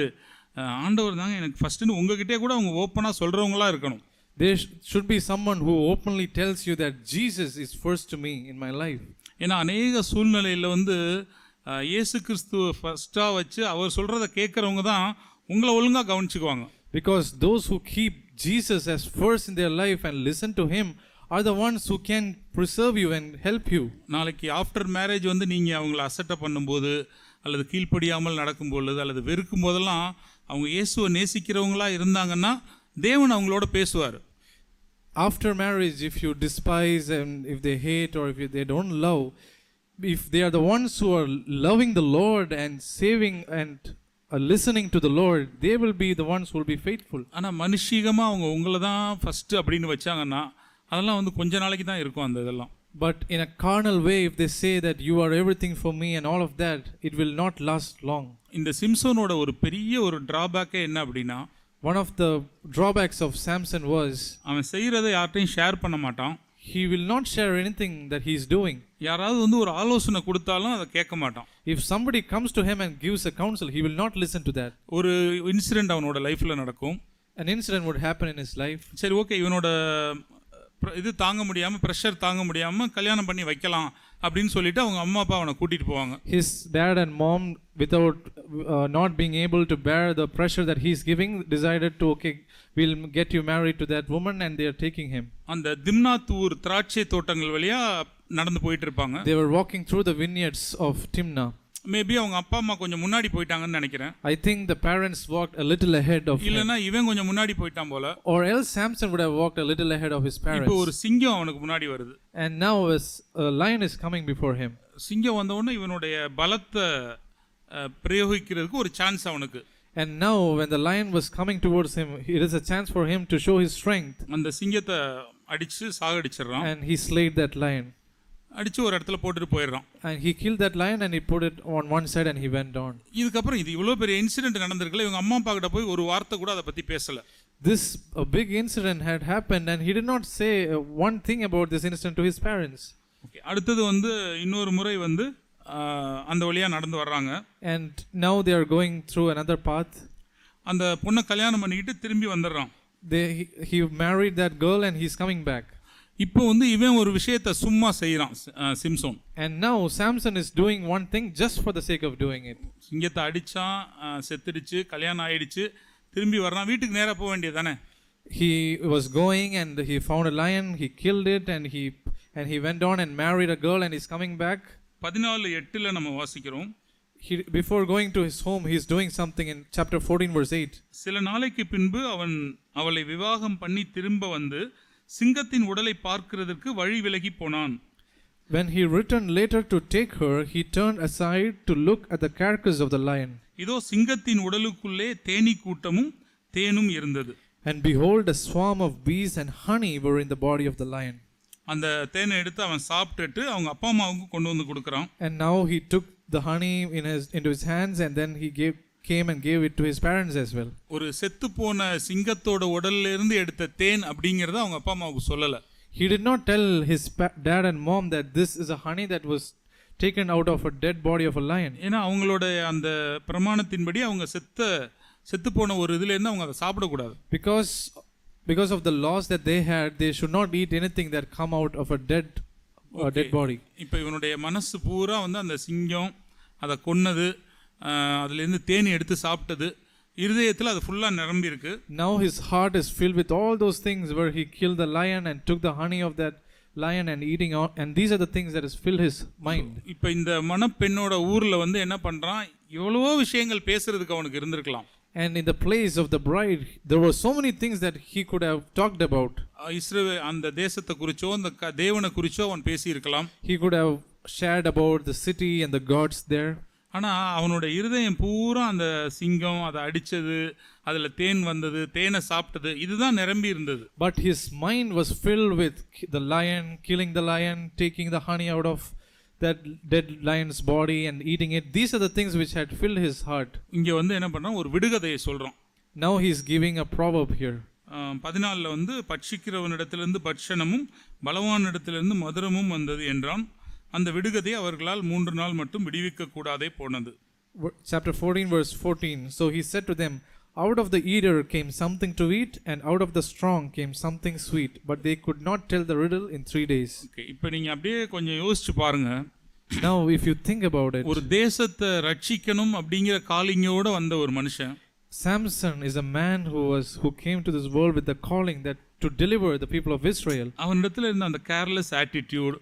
ஆண்டவர் தாங்க எனக்கு ஃபஸ்ட்டுன்னு உங்ககிட்டே கூட அவங்க ஓப்பனாக சொல்கிறவங்களா இருக்கணும். There should be someone who openly tells you that Jesus is first to me in my life. ஏன்னா அநேக சூழ்நிலையில் வந்து இயேசு கிறிஸ்துவ ஃபஸ்ட்டாக வச்சு அவர் சொல்கிறத கேட்குறவங்க தான் உங்களை ஒழுங்காக கவனிச்சுக்குவாங்க. Because those who keep Jesus as first in their life and listen to him are the ones who can preserve you and help you. நாளைக்கு ஆஃப்டர் மேரேஜ் வந்து நீங்கள் அவங்கள அசட்டை பண்ணும்போது அல்லது கீழ்ப்படியாமல் நடக்கும் பொழுது அல்லது வெறுக்கும் போதெல்லாம் அவங்க இயேசுவை நேசிக்கிறவங்களா இருந்தாங்கன்னா தேவன் அவங்களோட பேசுவார். After marriage, if you despise and if they hate or if they don't love, if they are the ones who are loving the Lord and saving and listening to the Lord, they will be the ones who will be faithful. ஆனால் மனுஷீகமாக அவங்க உங்களை தான் first அப்படின்னு வச்சாங்கன்னா அதெல்லாம் வந்து கொஞ்ச நாளைக்கு தான் இருக்கும் அந்த இதெல்லாம். But in a carnal way, if they say that you are everything for me and all of that, it will not last long. இந்த சிம்சோனோட ஒரு பெரிய ஒரு டிராபேக்கே என்ன அப்படின்னா, one of the drawbacks of Samson was, அவன் செய்கிறத யார்ட்டையும் ஷேர் பண்ண மாட்டான். he will not share anything that he is doing. யாராவது வந்து ஒரு ஆலோசனை கொடுத்தாலும் அதை கேட்க மாட்டான். If somebody comes to him and gives a counsel, he will not listen to that. ஒரு இன்சிடென்ட் அவனோட லைஃப்பில் நடக்கும். An incident would happen in his life. சரி, ஓகே, இவனோட இது தாங்க முடியாமல், ப்ரெஷர் தாங்க முடியாமல் கல்யாணம் பண்ணி வைக்கலாம் அப்படின்னு சொல்லிட்டு அவங்க அம்மா அப்பா அவனை கூட்டிகிட்டு போவாங்க. His dad and mom, without not being able to bear the pressure that he is giving, decided to, okay, we'll get you married to that woman, and they are taking him. அந்த திம்னாத் ஊர் திராட்சை தோட்டங்கள் வழியா நடந்து போயிட்டு இருப்பாங்க. They were walking through the vineyards of Timnah. Maybe அவங்க அப்பா அம்மா கொஞ்சம் முன்னாடி போயிட்டாங்கன்னு நினைக்கிறேன். I think the parents walked a little ahead of him. இல்லனா இவன் கொஞ்சம் முன்னாடி போயிட்டான் போல. Or else Samson would have walked a little ahead of his parents. இப்போ ஒரு சிங்கம் அவனுக்கு முன்னாடி வருது. And now a lion is coming before him. சிங்கம் வந்த உடனே இவனுடைய பலத்தை பிரயோகிக்கிறதுக்கு ஒரு சான்ஸ் அவனுக்கு. And now when the lion was coming towards him, it is a chance for him to show his strength. அந்த சிங்கத்தை அடிச்சு சாகடிச்சிடுறான். And he slayed that lion. அடிச்சு ஒரு இடத்துல போட்டுட்டு போயிடுறான். And he killed that lion and he put it on one side and he went on. இதுக்கு அப்புறம் இது இவ்வளவு பெரிய இன்சிடென்ட் நடந்திருக்கல, இவங்க அம்மா அப்பா கிட்ட போய் ஒரு வார்த்தை கூட அதை பத்தி பேசல. This a big incident had happened and he did not say one thing about this incident to his parents. Okay, அடுத்தது இன்னொரு முறை அந்த வழியா நடந்து வர்றாங்க. And now they are going through another path. அந்த பொண்ணை கல்யாணம் பண்ணிக்கிட்டு திரும்பி வந்துடுறான். He married that girl and he's coming back. இப்போ இவன் ஒரு விஷயத்தை சும்மா செய்யறான் Samson. And now Samson is doing one thing just for the sake of doing it. சிங்கத்தை அடிச்சான், செத்துடுச்சு, கல்யாணம் ஆயிடுச்சு, திரும்பி வர்றான். வீட்டுக்கு நேரா போக வேண்டியதானே. He was going and he found a lion, he killed it and he went on and married a girl and he's coming back. 14:8 நம்ம வாசிக்கிறோம். Before going to his home, he is doing something in chapter 14 verse 8. சில நாளைக்கு பின்பு அவன் அவளை விவாகம் பண்ணி திரும்ப வந்து சிங்கத்தின் உடலை பார்க்கிறதற்கு வழி விலகி போனான். When he returned later to take her, he turned aside to look at the carcass of the lion. இதோ சிங்கத்தின் உடலுக்குள்ளே தேனீ கூட்டமும் தேனும் இருந்தது. And behold, a swarm of bees and honey were in the body of the lion. அந்த தேனை எடுத்து அவன் சாப்பிட்டுட்டு அவங்க அப்பா அம்மாவுக்கு கொண்டு வந்து கொடுக்கறான். And now he took the honey into his hands and then he came and gave it to his parents as well. ஒரு செத்து போன சிங்கத்தோட உடல்ல இருந்து எடுத்த தேன் அப்படிங்கறத அவங்க அப்பா அம்மாவுக்கு சொல்லல. He did not tell his dad and mom that this is a honey that was taken out of a dead body of a lion. ஏன்னா அவங்களோட அந்த பிரமாணத்தின்படி அவங்க செத்து போன ஒரு இதுல இருந்து அவங்க அதை சாப்பிட கூடாது. Because of the laws that they had, they should not eat anything that come out of a dead body. இப்போ இவனுடைய மனசு பூரா அந்த சிங்கம் அதை கொன்னது, அதுல இருந்து தேனி எடுத்து சாப்பிட்டது, இருதயத்துல அது ஃபுல்லா நிரம்பி இருக்கு. Now his heart is filled with all those things where he killed the lion and took the honey of that lion and eating out, and these are the things that has filled his mind. இப்போ இந்த மணப்பெண்ணோட ஊர்ல என்ன பண்றான், எவ்வளவோ விஷயங்கள் பேசுறதுக்கு அவனுக்கு இருந்திருக்கலாம். And in the place of the bride, there were so many things that he could have talked about. இஸ்ரவேல் அந்த தேசத்தை குறிச்சோ அந்த தேவனை குறிச்சோ அவன் பேசி இருக்கலாம். He could have shared about the city and the gods there. ஆனா அவனோட இருதயம் பூரா அந்த சிங்கம், அதை அடிச்சது, அதுல தேன் வந்தது, தேனை சாப்பிட்டது, இதுதான் நிரம்பி இருந்தது. But his mind was filled with the lion, killing the lion, taking the honey out of that dead lion's body and eating it. These are the things which had filled his heart. இங்க என்ன பண்றான், ஒரு விடுகதையை சொல்றான். Now he is giving a proverb here. 14 பட்சிக்கிறவனிடத்திலிருந்து பட்சணமும் பலவானிடத்திலிருந்து மதுரமும் வந்தது என்றான். அந்த விடுகதை அவர்களால் 3 நாள் மட்டும் விடுவிக்க கூடாதே போனது. Chapter 14 verse 14. So he said to them, out of the eater came something to eat, and out of the strong came something sweet, but they could not tell the riddle in 3 days. Okay, இப்போ நீங்க அப்படியே கொஞ்சம் யோசிச்சு பாருங்க. Now if you think about it, ஒரு தேசத்தை ரட்சிக்கணும் அப்படிங்கிற காலிங்கோட வந்த ஒரு மனுஷன். Samson is a man who came to this world with the calling that to deliver the people of Israel. அவனிடத்துல இருந்த அந்த careless attitude,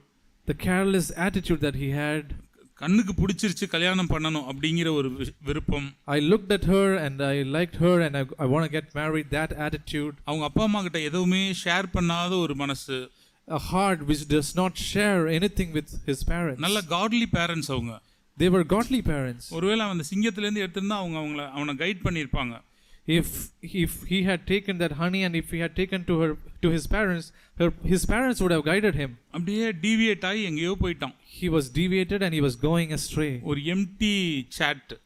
the careless attitude that he had, கண்ணுக்கு பிடிச்சிருச்சு கல்யாணம் பண்ணணும் அப்படிங்கிற ஒரு விருப்பம். I looked at her and I liked her and I want to get married, that attitude. அவங்க அப்பா அம்மா கிட்ட எதுவுமே ஷேர் பண்ணாத ஒரு மனசு. A heart which does not share anything with his parents. நல்ல godly parents அவங்க. They were godly parents. ஒருவேளை அந்த சிங்கத்துல இருந்து எடுத்திருந்தா அவனை கைட் பண்ணிருப்பாங்க. If he had taken that honey and if he had taken to his parents, his parents would have guided him. அப்படியே deviate ஆகி எங்கேயோ போயிட்டான். He was deviated and he was going astray. ஒரு empty chat,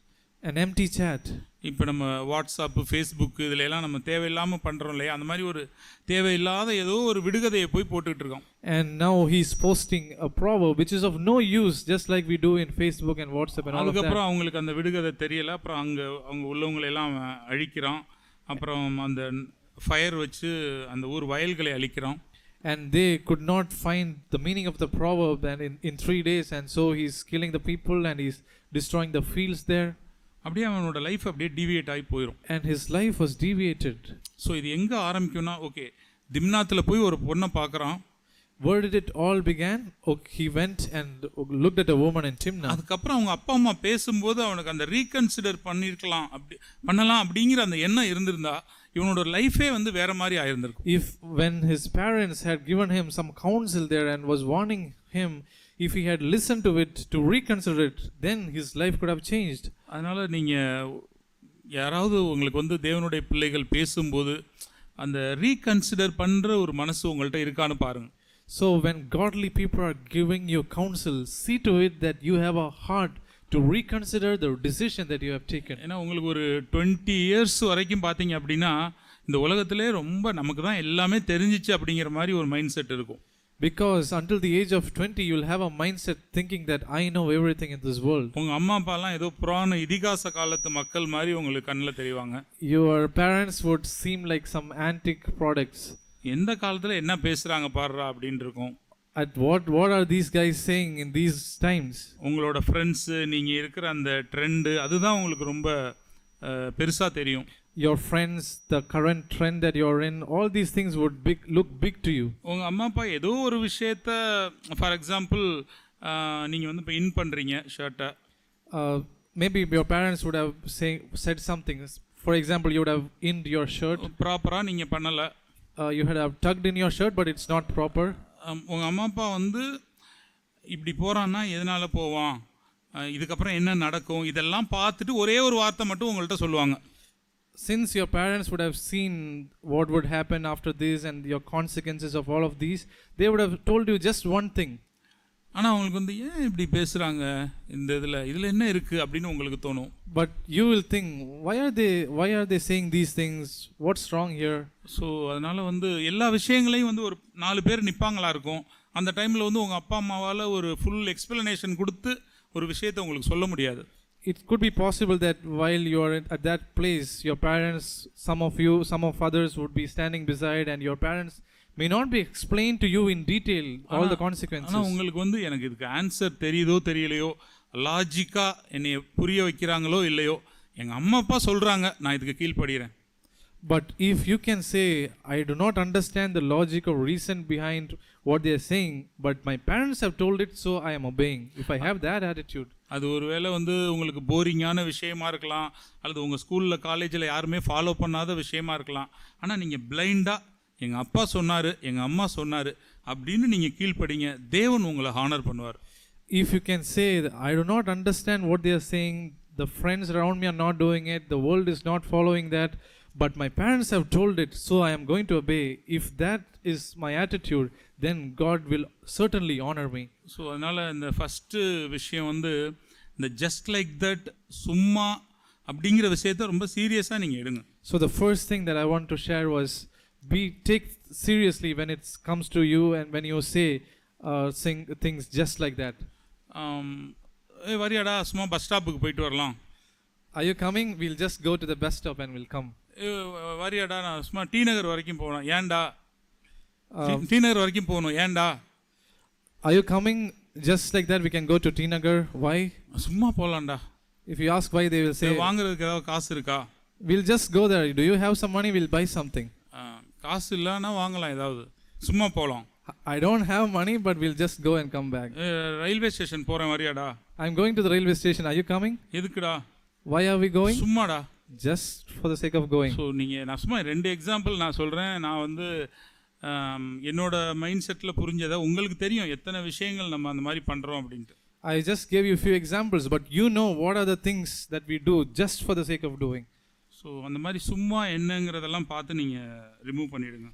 an empty chat. இப்போ நம்ம WhatsApp, Facebook இதுல எல்லாம் நம்ம தேவையில்லாம பண்றோம் இல்லையா, அந்த மாதிரி ஒரு தேவையில்லாத ஏதோ ஒரு விடுகதையை போய் போட்டுட்டு இருக்கோம். And now he's posting a proverb which is of no use, just like we do in Facebook and WhatsApp and all of that. அதுக்கப்புறம் அவங்களுக்கு அந்த விடுகதை தெரியல, அப்புறம் அவங்க உள்ளவங்களை எல்லாம் அழிக்கிறான், அப்புறம் அந்த ஃபயர் வச்சு அந்த ஊர் வயல்களை அழிக்கிறான். And they could not find the meaning of the proverb and in 3 days, and so he's killing the people and he's destroying the fields there. அப்படியே அவனோட லைஃப் அப்படியே டிவியேட் ஆகி போயிடும். And his life was deviated. So இது எங்கே ஆரம்பிக்கும்னா, okay திம்னாத்தில் போய் ஒரு பொண்ணை பார்க்குறான். Where did it all begin? He went and looked at a woman in Timnah. அதுக்கப்புறம் அவங்க அப்பா அம்மா பேசும்போது அவனுக்கு அந்த ரீகன்சிடர் பண்ணலாம் அப்படிங்கிற அந்த எண்ணம் இருந்திருந்தா இவனோட லைஃபே வந்து வேற மாதிரி ஆயிருந்திருக்கும். If when his parents had given him some counsel there and was warning him, if he had listened to it, to reconsider it, then his life could have changed. அதனால நீங்க யாராவது உங்களுக்கு வந்து தேவனுடைய பிள்ளைகள் பேசும்போது அந்த ரீகன்சிடர் பண்ற ஒரு மனசு உங்கள்கிட்ட இருக்கான்னு பாருங்க. So when godly people are giving you counsel, see to it that you have a heart to reconsider the decision that you have taken. ஏன்னா உங்களுக்கு ஒரு 20 years வரைக்கும் பார்த்தீங்க அப்படின்னா இந்த உலகத்திலே ரொம்ப நமக்கு தான் எல்லாமே தெரிஞ்சிச்சு அப்படிங்கிற மாதிரி ஒரு மைண்ட் செட் இருக்கும். Because until the age of 20 you will have a mindset thinking that I know everything in this world. உங்க அம்மா அப்பாலாம் ஏதோ புராண இதிகாச காலத்து மக்கள் மாதிரி உங்களுக்கு கண்ணில் தெரிவாங்க. Your parents would seem like some antique products. எந்த காலத்துல என்ன பேசுறாங்க பாருடா அப்படின்னு இருக்கும். At what are these guys saying in these times? உங்களோட ஃப்ரெண்ட்ஸ் நீங்க இருக்கிற அந்த ட்ரெண்ட் அதுதான் உங்களுக்கு ரொம்ப பெருசா தெரியும். Your friends, the current trend that you're in, all these things would look big to you. உங்க அம்மா அப்பா ஏதோ ஒரு விஷயத்த ஃபார் எக்ஸாம்பிள் நீங்க வந்து இப்போ இன் பண்றீங்க ஷர்ட்டை. Maybe your parents would have said something. For example, you would have inked your shirt. ப்ராப்பரா நீங்க பண்ணல. You had have tugged in your shirt, but it's not proper. உங்க அம்மா அப்பா வந்து இப்படி போறான்னா எதனால போவான், இதுக்கப்புறம் என்ன நடக்கும், இதெல்லாம் பார்த்துட்டு ஒரே ஒரு வார்த்தை மட்டும் உங்கள்கிட்ட சொல்லுவாங்க. Since your parents would have seen what would happen after this and your consequences of all of these, they would have told you just one thing. ஆனால் அவங்களுக்கு வந்து ஏன் இப்படி பேசுகிறாங்க இந்த இதில் என்ன இருக்குது அப்படின்னு உங்களுக்கு தோணும். But you will think, why are they saying these things? What's wrong here? So அதனால் வந்து எல்லா விஷயங்களையும் வந்து ஒரு 4 பேர் நிற்பாங்களா இருக்கும். அந்த டைமில் வந்து உங்கள் அப்பா அம்மாவால் ஒரு ஃபுல் எக்ஸ்பிளனேஷன் கொடுத்து ஒரு விஷயத்தை உங்களுக்கு சொல்ல முடியாது. It could be possible that while you are at that place, your parents, some of others would be standing beside, and your parents may not be explained to you in detail all the consequences. ஆனால் உங்களுக்கு வந்து எனக்கு இதுக்கு answer தெரியுதோ தெரியலையோ, லாஜிக்காக என்னை புரிய வைக்கிறாங்களோ இல்லையோ, எங்கள் அம்மா அப்பா சொல்கிறாங்க நான் இதுக்கு கீழ்ப்படுகிறேன். But if you can say, I do not understand the logic or reason behind what they are saying, but my parents have told it, so I am obeying. If I have that attitude, அது ஒருவேளை வந்து உங்களுக்கு போரிங்கான விஷயமா இருக்கலாம், அல்லது உங்கள் ஸ்கூலில் காலேஜில் யாருமே ஃபாலோ பண்ணாத விஷயமா இருக்கலாம். ஆனால் நீங்கள் பிளைண்டாக எங்கள் அப்பா சொன்னார், எங்கள் அம்மா சொன்னார் அப்படின்னு நீங்கள் கீழ்ப்படிங்க, தேவன் உங்களை ஹானர் பண்ணுவார். If you can say, I do not understand what they are saying, the friends around me are not doing it, the world is not following that, but my parents have told it, so I am going to obey. If that is my attitude, then God will certainly honor me. So அதனால் இந்த first விஷயம் வந்து இந்த just like that சும்மா அப்படிங்கிற விஷயத்த ரொம்ப சீரியஸாக நீங்கள் எடுங்க. So the first thing that I want to share was take seriously when it comes to you and when you sing things just like that. வரியாடா சும்மா பஸ் ஸ்டாப்புக்கு போயிட்டு வரலாம். Are you coming? We'll just go to the bus stop and we'll come. வரியாடா நான் சும்மா D நகர் வரைக்கும் போகணும், ஏன்டா D நகர் வரைக்கும் போகணும், ஏன்டா. Are you coming? Just like that we can go to T Nagar. Why? சும்மா போகலாம்டா. If you ask why, they will say, வாங்குறதுக்கு ஏதாவது காசு இருக்கா? We'll just go there. Do you have some money? We'll buy something. காசு இல்லைன்னா வாங்கலாம் ஏதாவது, சும்மா போகலாம். I don't have money, but we'll just go and come back. Railway station போகிறேன் வரியாடா. I'm going to the railway station. Are you coming? எதுக்குடா? Why are we going? சும்மாடா. Just for the sake of going. So நான் சும்மா 2 example நான் சொல்கிறேன். நான் வந்து என்னோட mind settle புரிஞ்சதை உங்களுக்கு தெரியும் எத்தனை விஷயங்கள் நம்ம அந்த மாதிரி பண்ணுறோம் அப்படின்ட்டு. I just gave you a few examples, but you know what are the things that we do just for the sake of doing. So அந்த மாதிரி சும்மா என்னங்கிறதெல்லாம் பார்த்து நீங்கள் ரிமூவ் பண்ணிவிடுங்க.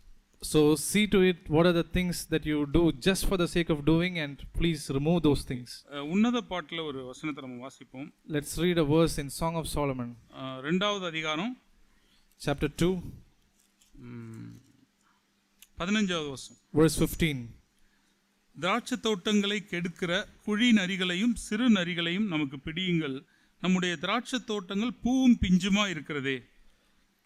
So see to it what are the things that you do just for the sake of doing, and please remove those things. உன்னத பாட்டில் ஒரு வசனத்தை நம்ம வாசிப்போம். Let's read a verse in Song of Solomon. 2வது அதிகாரம் chapter 2 15வது வசனம். verse 15. திராட்சை தோட்டங்களை கெடுக்கிற குழி நரிகளையும் சிறு நரிகளையும் நமக்கு பிடியுங்கள், நம்முடைய திராட்சை தோட்டங்கள் பூவும் பிஞ்சுமா இருக்கிறதே.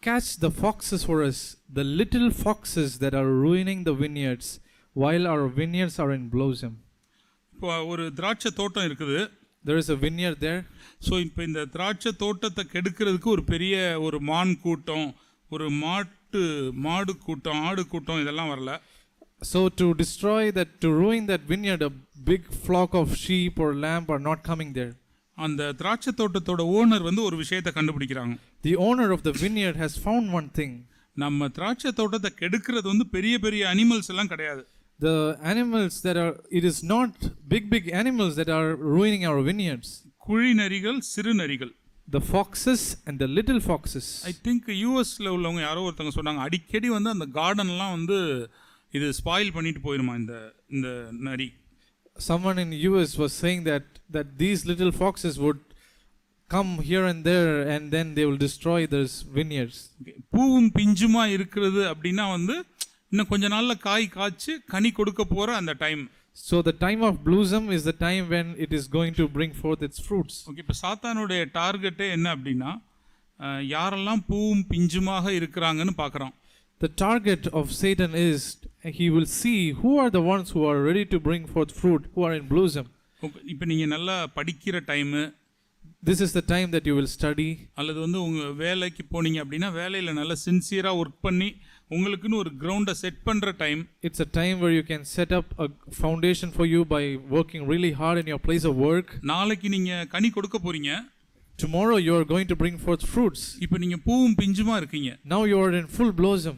Catch the foxes for us, the little foxes that are ruining the vineyards, while our vineyards are in blossom. இப்போ ஒரு திராட்சை தோட்டம் இருக்குது. There is a vineyard there. So இப்போ இந்த திராட்சை தோட்டத்தை கெடுக்கிறதுக்கு ஒரு பெரிய ஒரு மான் கூட்டம், ஒரு மாடு கூட்டம், ஆடு கூட்டம் இதெல்லாம் வரல. So to destroy that, to ruin that vineyard, a big flock of sheep or lamb are not coming there. அந்த திராட்சை தோட்டத்தோட ஓனர் வந்து ஒரு விஷயத்தை கண்டுபிடிக்கிறாங்க. The owner of the vineyard has found one thing. நம்ம திராட்சை தோட்டத்தை கெடுக்கிறது வந்து பெரிய பெரிய அனிமல்ஸ் எல்லாம் கிடையாது. The animals that are, it is not big animals that are ruining our vineyards. குழி நரிகள், சிறு நரிகள். The foxes and the little foxes. I think யூஎஸ்ல உள்ளவங்க யாரோ ஒருத்தங்க சொன்னாங்க, அடிக்கடி வந்து அந்த கார்டன்லாம் வந்து இது ஸ்பாயில் பண்ணிட்டு போயிருமா இந்த நரி. Someone in US was saying that these little foxes would come here and there and then they will destroy those vineyards. பூவும் பிஞ்சுமா இருக்கிறது அப்படின்னா வந்து இன்னும் கொஞ்ச நாள்ல காய் காய்ச்சி கனி கொடுக்க போற அந்த time. So the time of blossom is the time when it is going to bring forth its fruits. Okay, இப்போ சாத்தானுடைய டார்கெட்டே என்ன அப்படின்னா யாரெல்லாம் பூவும் பிஞ்சுமாக இருக்கிறாங்கன்னு பார்க்குறான். The target of Satan is he will see who are the ones who are ready to bring forth fruit, who are in blossom. இப்போ நீங்கள் நல்லா படிக்கிற time, this is the time that you will study. அல்லது வந்து உங்கள் வேலைக்கு போனீங்க அப்படின்னா வேலையில் நல்லா சின்சியராக ஒர்க் பண்ணி உங்களுக்குன்னு ஒரு கிரவுண்டை செட் பண்ணுற time. It's a time where you can set up a foundation for you by working really hard in your place of work. நாளைக்கு நீங்கள் கனி கொடுக்க போகிறீங்க. Tomorrow you are going to bring forth fruits. இப்போ நீங்கள் பூவும் பிஞ்சுமா இருக்கீங்க. Now you are in full blossom.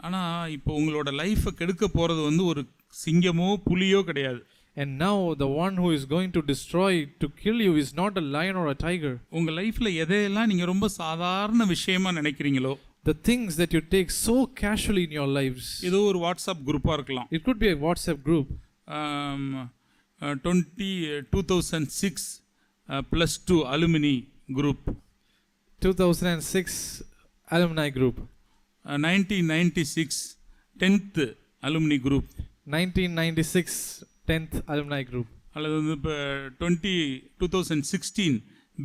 ஆனால் இப்போ உங்களோட லைஃப்பை கெடுக்க போகிறது வந்து ஒரு சிங்கமோ புலியோ கிடையாது. And now the one who is going to destroy, to kill you, is not a lion or a tiger. உங்கள் லைஃப்பில் எதையெல்லாம் நீங்கள் ரொம்ப சாதாரண விஷயமா நினைக்கிறீங்களோ, the things that you take so casually in your lives. ஏதோ ஒரு வாட்ஸ்அப் குரூப்பாக இருக்கலாம். It could be a WhatsApp group. 2006 +2 alumni group. 2006 alumni group. 1996 10th alumni group. 1996 10th alumni group. அல்லது வந்து இப்போ 2016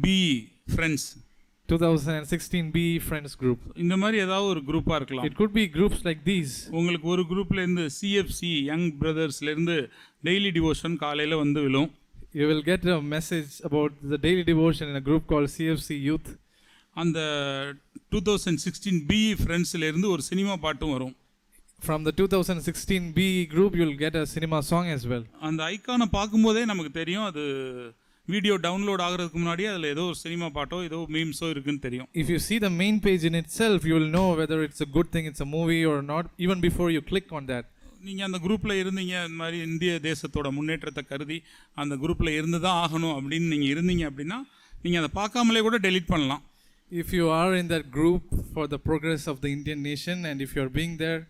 BE friends. 2016 BE friends group. இந்த மாதிரி ஏதாவது ஒரு குரூப்பாக இருக்கலாம். It could be groups like these. உங்களுக்கு ஒரு குரூப்லேருந்து CFC யங் பிரதர்ஸ்லேருந்து டெய்லி டிவோஷன் காலையில் வந்து விழும். You will get a message about the daily devotion in a group called CFC Youth. அந்த 2016 BE ஃப்ரெண்ட்ஸ்லேருந்து ஒரு சினிமா பாட்டும் வரும். From the 2016 BE group you will get a cinema song as well. அந்த ஐகானை பார்க்கும்போதே நமக்கு தெரியும் அது வீடியோ டவுன்லோட் ஆகிறதுக்கு முன்னாடி அதில் ஏதோ ஒரு சினிமா பாட்டோ ஏதோ மீம்ஸோ இருக்குன்னு தெரியும். If you see the main page in itself you will know whether it's a good thing, it's a movie or not, even before you click on that. நீங்கள் அந்த குரூப்பில் இருந்தீங்க, இந்த மாதிரி இந்திய தேசத்தோட முன்னேற்றத்தை கருதி அந்த குரூப்பில் இருந்து தான் ஆகணும் அப்படின்னு நீங்கள் இருந்தீங்க அப்படின்னா நீங்கள் அதை பார்க்காமலே கூட டெலீட் பண்ணலாம். If you are in that group for the progress of the Indian nation and if you are being there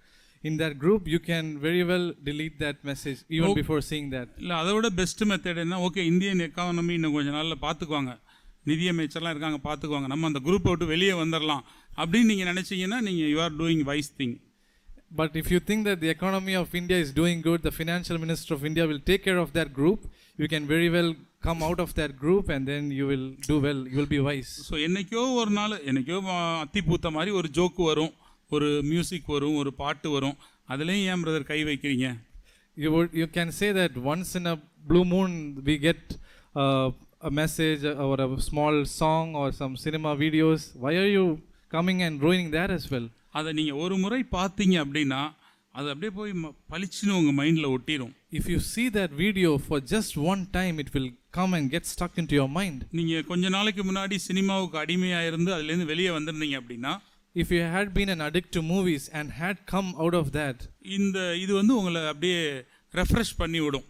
in that group you can very well delete that message even before seeing that. இல்லை, அதை விட best method என்ன, okay Indian economy இன்னும் கொஞ்சம் நாளில் பார்த்துக்குவாங்க, நிதியமைச்சர்லாம் இருக்காங்க பார்த்துக்குவாங்க, நம்ம அந்த குரூப்பை விட்டு வெளியே வந்துடலாம் அப்படின்னு நீங்கள் நினச்சிங்கன்னா நீங்கள் you are doing wise thing. But if you think that the economy of India is doing good, the financial minister of India will take care of that group, you can very well come out of that group and then you will do well, you will be wise. So என்னைக்கோ ஒரு நாள் என்னைக்கோ அத்தி பூத்த மாதிரி ஒரு joke வரும், ஒரு மியூசிக் வரும், ஒரு பாட்டு வரும், அதுலேயும் ஏன் பிரதர் கை வைக்கிறீங்க? You can say that once in a blue moon we get a message or a small song or some cinema videos. Why are you coming and ruining that as well? அதை நீங்கள் ஒரு முறை பார்த்தீங்க அப்படின்னா அது அப்படியே போய் பளிச்சுன்னு உங்கள் மைண்டில் ஒட்டிடும். If you see that video for just one time it will come and get stuck into your mind. நீங்கள் கொஞ்ச நாளைக்கு முன்னாடி சினிமாவுக்கு அடிமையாக இருந்து அதுலேருந்து வெளியே வந்திருந்தீங்க அப்படின்னா, if you had been an addict to movies and had come out of that, இது வந்து உங்களை அப்படியே ரெஃப்ரெஷ் பண்ணி விடும்.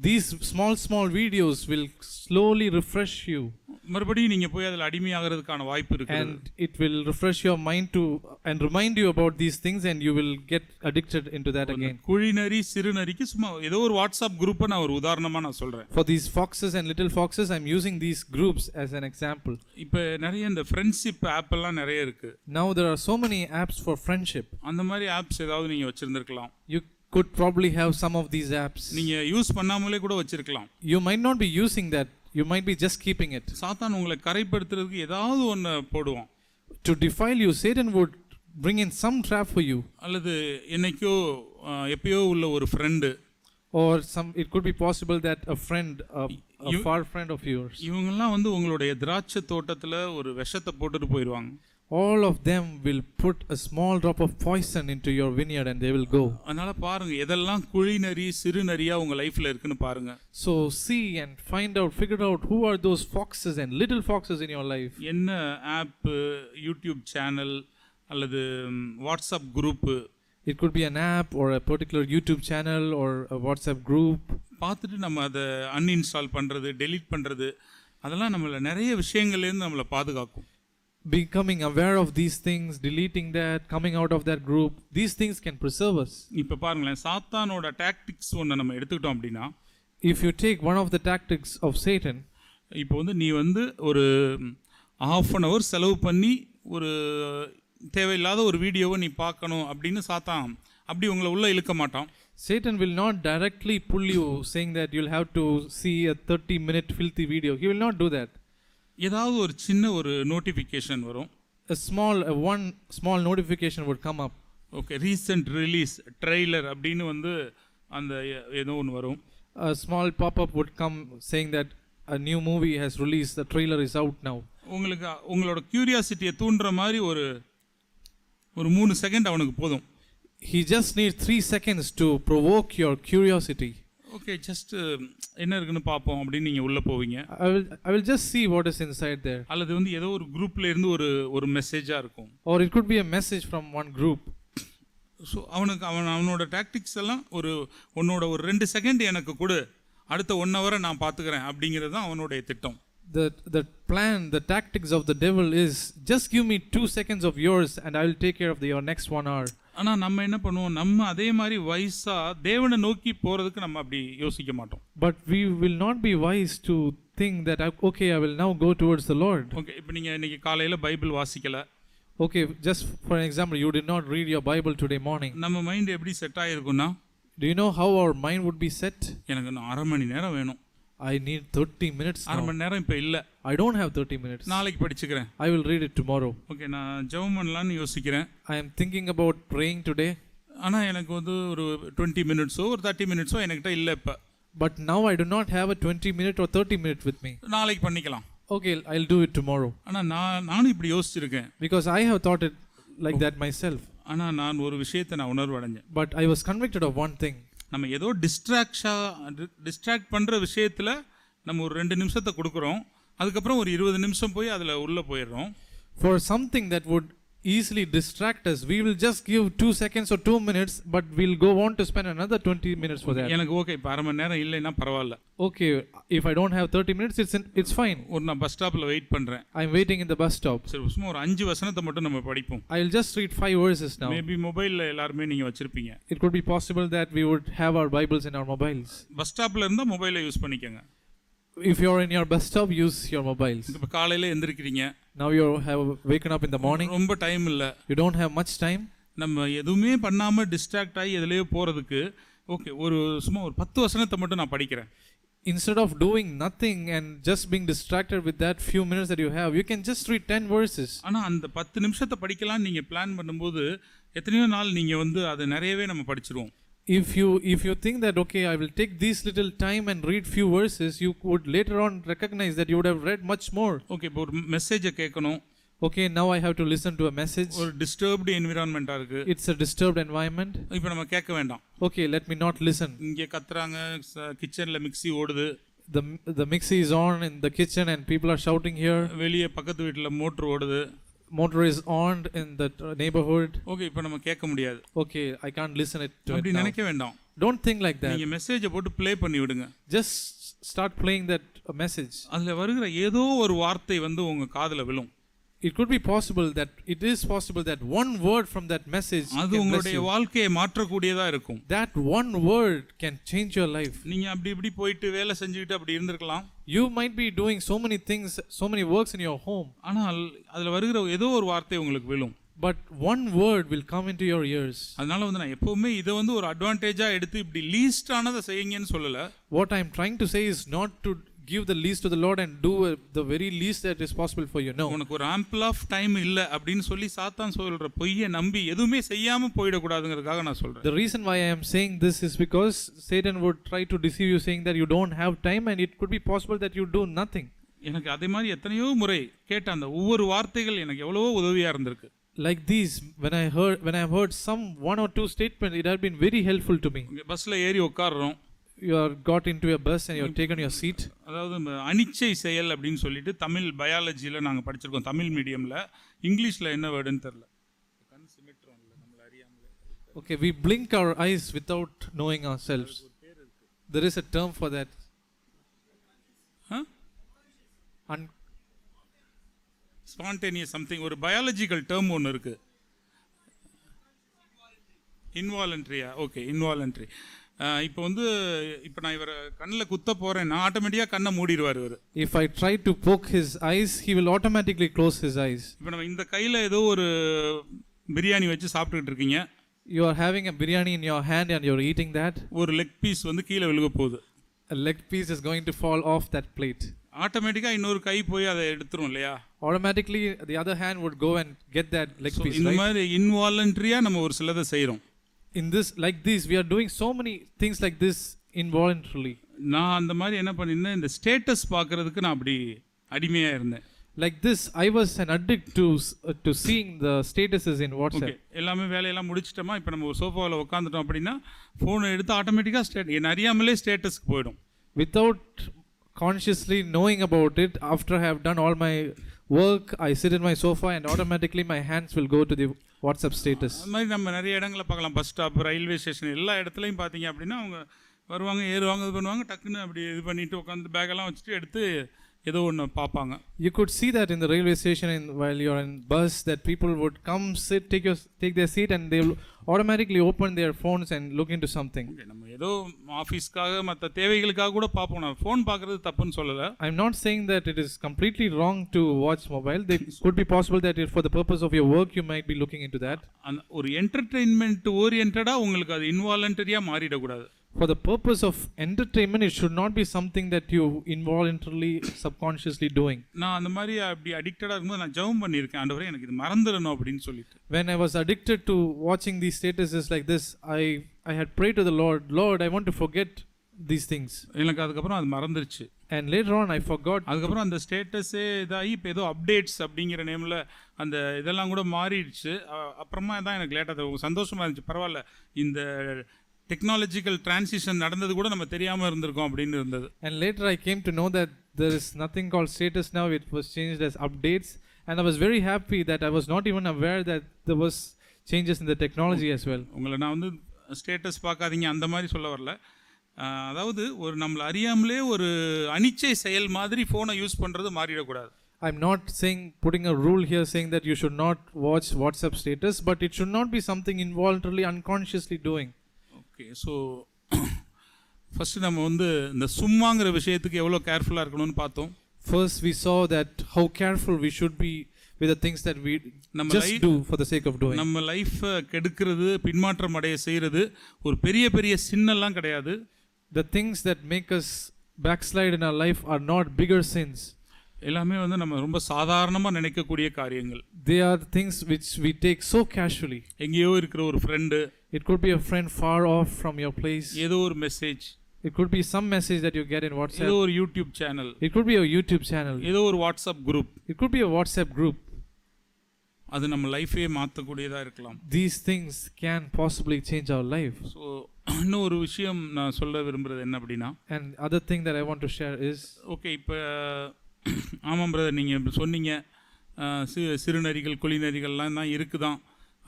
these small videos will slowly refresh you. மறுபடியும் நீங்கள் போய் அதில் அடிமையாகிறதுக்கான வாய்ப்பு இருக்கு. And it will refresh your mind to and remind you about these things and you will get addicted into that again. குழிநரி சிறுநரிக்கு சும்மா ஏதோ ஒரு வாட்ஸ்அப் குரூப்பை நான் ஒரு உதாரணமாக நான் சொல்கிறேன். For these foxes and little foxes I'm using these groups as an example. இப்போ நிறைய இந்த ஃப்ரெண்ட்ஷிப் ஆப் எல்லாம் நிறைய இருக்குது. Now there are so many apps for friendship. அந்த மாதிரி ஆப்ஸ் ஏதாவது நீங்கள் வச்சுருந்துருக்கலாம். You could probably have some of these apps. நீங்கள் யூஸ் பண்ணாமலே கூட வச்சுருக்கலாம். You might not be using that, you might be just keeping it. சாத்தான் உங்களை கரைப்படுத்துறதுக்கு ஏதாவது ஒன்று போடுவான். To defile you, Satan would bring in some trap for you. அல்லது என்னைக்கோ எப்பயோ உள்ள ஒரு friend, or it could be possible that a friend, a far friend of yours. இவங்கெல்லாம் வந்து உங்களுடைய திராட்சை தோட்டத்தில் ஒரு விஷத்தை போட்டுட்டு போயிடுவாங்க. all of them will put a small drop of poison into your vineyard and they will go. அதனால பாருங்க எதெல்லாம் குழி நரி சிறு நரியா உங்க லைஃப்ல இருக்குன்னு பாருங்க. So see and find out, figure out who are those foxes and little foxes in your life. என்ன ஆப், யூடியூப் சேனல் அல்லது WhatsApp group, It could be an app or a particular YouTube channel or a WhatsApp group. பார்த்துட்டு நம்ம அதை uninstall பண்ணுறது, delete பண்ணுறது, அதெல்லாம் நம்மளை நிறைய விஷயங்கள்லேருந்து நம்மளை பாதுகாக்கும். Becoming aware of these things, deleting that, coming out of that group, these things can preserve us. இப்போ பாருங்களேன், சாத்தானோட டாக்டிக்ஸ் ஒன்று நம்ம எடுத்துக்கிட்டோம் அப்படின்னா, If you take one of the tactics of Satan, இப்போ நீ ஒரு ½ செலவு பண்ணி ஒரு தேவையில்லாத ஒரு வீடியோவை நீ பார்க்கணும் அப்படின்னு சாத்தான் அப்படி உங்களை உள்ள இழுக்க மாட்டான். Satan will not directly pull you saying that you'll have to see a 30-minute filthy video. He will not do that. ஏதாவது ஒரு சின்ன ஒரு நோட்டிஃபிகேஷன் வரும். One small notification would come up. Okay, recent release trailer அப்படின்னு அந்த ஏதோ ஒன்று வரும். A small pop-up would come saying that a new movie has released, the trailer is out now. உங்களோட கியூரியாசிட்டியை தூண்டுற மாதிரி ஒரு 3 செகண்ட் அவனுக்கு போதும். He just needs 3 seconds to provoke your curiosity. Okay, just என்ன இருக்குன்னு பார்ப்போம் அப்படின்னு நீங்கள் உள்ளே போவீங்க. I will just see what is inside there. அல்லது ஏதோ ஒரு குரூப்ல இருந்து ஒரு மெசேஜாக இருக்கும். Or it could be a message from one group. So அவனோட டாக்டிக்ஸ் எல்லாம் உன்னோட ஒரு 2 செகண்ட் எனக்கு கொடு, அடுத்த 1 hour நான் பார்த்துக்கிறேன் அப்படிங்கிறது தான் அவனுடைய திட்டம். The plan, the tactics of the devil is just give me 2 seconds of yours and I will take care of your next 1 hour. ஆனால் நம்ம என்ன பண்ணுவோம், நம்ம அதே மாதிரி வயசா தேவனை நோக்கி போகிறதுக்கு நம்ம அப்படி யோசிக்க மாட்டோம். But we will not be wise to think that okay, I will now go towards the Lord. Okay, இப்போ நீங்கள் இன்னைக்கு காலையில் Bible வாசிக்கல. Okay, just for an example, you did not read your Bible today morning. நம்ம mind எப்படி set ஆகிருக்குன்னா, do you know how our mind would be set? எனக்கு இன்னும் 1/2 மணி நேரம் வேணும். I need 30 minutes now. 1/2 மணி நேரம் இப்போ இல்லை. I don't have 30 minutes. நாளைக்கு படிச்சுக்கிறேன். I will read it tomorrow. Okay, நான் ஜெபம் பண்ணலான்னு யோசிக்கிறேன். I am thinking about praying today. ஆனால் எனக்கு ஒரு 20 மினிட்ஸோ ஒரு 30 மினிட்ஸோ என்கிட்ட இல்லை இப்போ. But now I do not have a 20 minute or 30 minute with me. நாளைக்கு பண்ணிக்கலாம். Okay, I'll do it tomorrow. ஆனால் நானும் இப்படி யோசிச்சிருக்கேன். Because I have thought it like that myself. ஆனால் நான் ஒரு விஷயத்தை நான் உணர்வு அடைஞ்சேன். But I was convicted of one thing. நம்ம ஏதோ டிஸ்ட்ராக்ட் பண்ணுற விஷயத்தில் நம்ம ஒரு 2 நிமிஷத்தை கொடுக்குறோம், அதுக்கப்புறம் ஒரு 20 நிமிஷம் போய் அதில் உள்ளே போயிடுறோம். For something that would easily distract us, we will just give 2 seconds or 2 minutes, but we'll go on to spend another 20 minutes for that. எனக்கு ஓகே, இப்போ 1/2 மணி நேரம் இல்லைன்னா பரவாயில்ல. Okay, if I don't have 30 minutes, it's fine. நான் bus ஸ்டாப்பில் wait பண்ணுறேன். I'm waiting in the bus stop. சரி, சும்மா ஒரு 5 வசனத்தை மட்டும் நம்ம படிப்போம். I'll just read 5 verses now. Maybe மொபைலில் எல்லாருமே நீங்கள் வச்சுருப்பீங்க. It could be possible that we would have our Bibles in our mobiles. Bus ஸ்டாப்பில் இருந்தால் மொபைலை யூஸ் பண்ணிக்கோங்க. If you're in your bus stop, use your mobiles. இப்போ காலையில் எந்திரிக்கிறீங்க. Now you have waken up in the morning. ரொம்ப time இல்லை. You don't have much time. நம்ம எதுவுமே பண்ணாமல் டிஸ்ட்ராக்ட் ஆகி எதுலேயோ போகிறதுக்கு ஓகே, சும்மா ஒரு 10 வசனத்தை மட்டும் நான் படிக்கிறேன். Instead of doing nothing and just being distracted with that few minutes that you have, you can just read 10 verses. ஆனால் அந்த 10 நிமிஷத்தை படிக்கலாம்னு நீங்கள் பிளான் பண்ணும்போது எத்தனையோ நாள் நீங்கள் அதை நிறையவே நம்ம படிச்சிருவோம். If you think that okay, I will take this little time and read few verses, you would later on recognize that you would have read much more. Okay, இப்போ ஒரு மெசேஜை கேட்கணும். Okay, now I have to listen to a message. ஒரு disturbed என்விரான்மெண்ட்டாக இருக்குது. It's a disturbed environment. இப்போ நம்ம கேட்க வேண்டாம். Okay, let me not listen. இங்கே கத்துறாங்க, கிச்சனில் மிக்ஸி ஓடுது. The mixie is on in the kitchen and people are shouting here. வெளியே பக்கத்து வீட்டில் மோட்ரு ஓடுது. Motor is on in the neighborhood. Okay, இப்போ நம்ம கேட்க முடியாது. Okay, I can't listen to it. அப்படி நினைக்க வேண்டாம். Don't think like that. நீங்கள் மெசேஜை போட்டு ப்ளே பண்ணி விடுங்க. Just start playing that message. அதில் வருகிற ஏதோ ஒரு வார்த்தை உங்கள் காதில் விழும். It could be possible that it is possible that one word from that message அது உங்களுடைய வாழ்க்கையை மாற்றக்கூடியதா இருக்கும். That one word can change your life. நீங்க அப்படி இப்படி போயிட்டு வேலை செஞ்சுக்கிட்டு அப்படி இருந்திருக்கலாம். You might be doing so many things, so many works in your home. ஆனால் அதுல வருகிற ஏதோ ஒரு வார்த்தை உங்களுக்கு விழும். But one word will come into your ears. அதனால நான் எப்பவுமே இதை ஒரு அட்வான்டேஜா எடுத்து இப்படி லீஸ்ட் ஆனதை செய்யுங்கன்னு சொல்லல. What I am trying to say is not to give the least to the Lord and do the very least that is possible for you. No. உனக்கு ஒரு ample of time இல்ல அப்படினு சொல்லி சாத்தான் சொல்ற பொய்யை நம்பி எதுவுமே செய்யாம போய்ட கூடாதுங்கிறதுக்காக நான் சொல்றேன். The reason why I am saying this is because Satan would try to deceive you saying that you don't have time and it could be possible that you do nothing. எனக்கு அதே மாதிரி எத்தனையோ முறை கேட்ட அந்த ஒவ்வொரு வார்த்தைகள் எனக்கு எவ்வளவோ உதவியாக இருந்திருக்கு. Like these, when I have heard some one or two statements, it has been very helpful to me. பஸ்ஸில் ஏறி உட்காடுறோம், You are got into a bus and you are taken your seat. அதாவது அனிச்சை செயல் அப்படின்னு சொல்லிட்டு தமிழ் பயாலஜியில் நாங்கள் படிச்சிருக்கோம், தமிழ் மீடியமில். இங்கிலீஷில் என்ன வேர்டுன்னு தெரில. Okay, we blink our eyes without knowing ourselves. There is a term for that. Spontaneous something, ஒரு பயாலஜிக்கல் டேர்ம் ஒன்று இருக்குது. இன்வாலண்ட்ரியா? Okay, involuntary. இப்போ வந்து இப்போ நான் இவரை கண்ணில் குத்த போகிறேன்னா ஆட்டோமேட்டிக்காக கண்ணை மூடிடுவார் இவர். If I try to poke his eyes, he will automatically close his eyes. இப்போ நம்ம இந்த கையில் ஏதோ ஒரு பிரியாணி வச்சு சாப்பிட்டுக்கிட்டு இருக்கீங்க. You are having a biryani in your hand and you are eating that. ஒரு லெக் பீஸ் வந்து கீழே விழுக போகுது. A leg piece is going to fall off that plate. ஆட்டோமேட்டிக்காக இன்னொரு கை போய் அதை எடுத்துரும் இல்லையா? Automatically the other hand would go and get that leg piece. இந்த right? மாதிரி இன்வாலண்ட்ரியாக நம்ம ஒரு சிலதை செய்கிறோம். In this, like this, we are doing so many things like this involuntarily. நான் அந்த மாதிரி என்ன பண்ணியிருந்தேன், இந்த ஸ்டேட்டஸ் பார்க்குறதுக்கு நான் அப்படி அடிமையாக இருந்தேன். Like this, I was an addict to seeing the statuses in WhatsApp. எல்லாமே வேலையெல்லாம் முடிச்சிட்டோமா, இப்போ நம்ம ஒரு சோஃபாவில் உட்காந்துட்டோம் அப்படின்னா ஃபோனை எடுத்து ஆட்டோமேட்டிக்காக என்ன அறியாமலே ஸ்டேட்டஸ்க்கு போயிடும். Without consciously knowing about it, after I have done all my work, I sit in my sofa and automatically my hands will go to the WhatsApp status. அது மாதிரி நம்ம நிறைய இடங்களை பார்க்கலாம், பஸ் ஸ்டாப், ரயில்வே ஸ்டேஷன், எல்லா இடத்துலையும் பார்த்தீங்க அப்படின்னா அவங்க வருவாங்க, ஏறுவாங்க, இது பண்ணுவாங்க, டக்குன்னு அப்படி இது பண்ணிட்டு உட்காந்து பேக்கெல்லாம் வச்சுட்டு எடுத்து ஏதோ ஒன்று பார்ப்பாங்க. You could see that in the railway station while you are in bus, that people would come sit, take their seat and they will automatically open their phones and look into something. நம்ம ஏதோ ஆஃபீஸ்க்காக மற்ற தேவைகளுக்காக கூட பார்ப்போம். நான் phone பார்க்குறது தப்புன்னு சொல்லலை. I'm not saying that it is completely wrong to watch mobile. It could be possible that for the purpose of your work you might be looking into that. அந்த ஒரு என்டர்டெயின்மெண்ட் ஓரியன்டாக உங்களுக்கு அது இன்வாலண்டரியாக மாறிடக்கூடாது. For the purpose of entertainment, it should not be something that you involuntarily, subconsciously doing. நான் அந்த மாதிரி அப்படி அடிக்டடாக இருக்கும்போது நான் ஜெபம் பண்ணியிருக்கேன், ஆண்டவரே எனக்கு இது மறந்துடணும் அப்படின்னு சொல்லிட்டு. When I was addicted to watching these statuses like this, I had prayed to the Lord, I want to forget these things. எனக்கு அதுக்கப்புறம் அது மறந்துருச்சு. And later on I forgot. அதுக்கப்புறம் அந்த ஸ்டேட்டஸே இதாகி இப்போ ஏதோ அப்டேட்ஸ் அப்படிங்கிற நேமில் அந்த இதெல்லாம் கூட மாறிடுச்சு. அப்புறமா தான் எனக்கு லேட்டாக சந்தோஷமாக இருந்துச்சு, பரவாயில்ல இந்த டெக்னாலஜிக்கல் டிரான்சிஷன் நடந்தது கூட நம்ம தெரியாமல் இருந்திருக்கோம் அப்படின்னு இருந்தது. And later I came to know that there is nothing called status now. It was changed as updates, and I was very happy that I was not even aware that there was changes in the technology as well. உங்களை நான் வந்து status பார்க்காதீங்க அந்த மாதிரி சொல்ல வரல. அதாவது ஒரு நம்மளை அறியாமலே ஒரு அனிச்சை செயல் மாதிரி ஃபோனை யூஸ் பண்ணுறது மாறிடக்கூடாது. I'm not saying, putting a rule here saying that you should not watch WhatsApp status, but it should not be something involuntarily, unconsciously doing. Okay, so first நம்ம வந்து இந்த சும்மாங்கிற விஷயத்துக்கு எவ்வளோ கேர்ஃபுல்லாக இருக்கணும்னு பார்த்தோம். First we saw that how careful we should be with the things that we just do for the sake of doing. நம்ம லைஃப்பை கெடுக்கிறது, பின்மாற்றம் அடைய செய்கிறது ஒரு பெரிய பெரிய சின்னெல்லாம் கிடையாது. The things that make us backslide in our life are not bigger sins. எல்லாமே வந்து நம்ம ரொம்ப சாதாரணமாக நினைக்கக்கூடிய காரியங்கள். They are things which we take so casually. எங்கேயோ இருக்கிற ஒரு friend, it could be a friend far off from your place. ஏதோ ஒரு message, it could be some message that you get in WhatsApp. ஏதோ ஒரு YouTube channel, it could be a YouTube channel. ஏதோ ஒரு WhatsApp group, it could be a WhatsApp group. அது நம்ம லைஃபே மாற்றக்கூடியதாக இருக்கலாம். These things can possibly change our life. So இன்னும் ஒரு விஷயம் நான் சொல்ல விரும்புகிறது என்ன அப்படின்னா, and other thing that I want to share is, okay இப்போ ஆமாம் பிரதர், நீங்கள் சொன்னீங்க சிறுநரிகள் குழிநரிகள்லாம் தான் இருக்குதான்,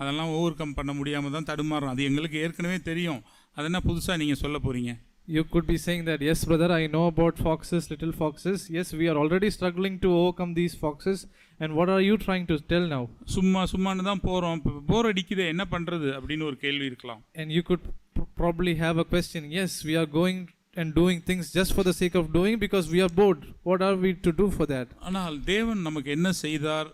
அதெல்லாம் ஓவர் கம் பண்ண முடியாமல் தான் தடுமாறும், அது எங்களுக்கு ஏற்கனவே தெரியும், அது என்ன புதுசாக நீங்கள் சொல்ல போகிறீங்க? You could be saying that, yes brother, I know about foxes, little foxes. Yes, we are already struggling to overcome these foxes, and what are you trying to tell now? சும்மானு தான் போகிறோம், போர் அடிக்குதே என்ன பண்ணுறது அப்படின்னு ஒரு கேள்வி இருக்கலாம். And you could probably have a question, yes, we are going and doing things just for the sake of doing because we are bored. What are we to do for that? ஆனால் தேவன் நமக்கு என்ன செய்தார்,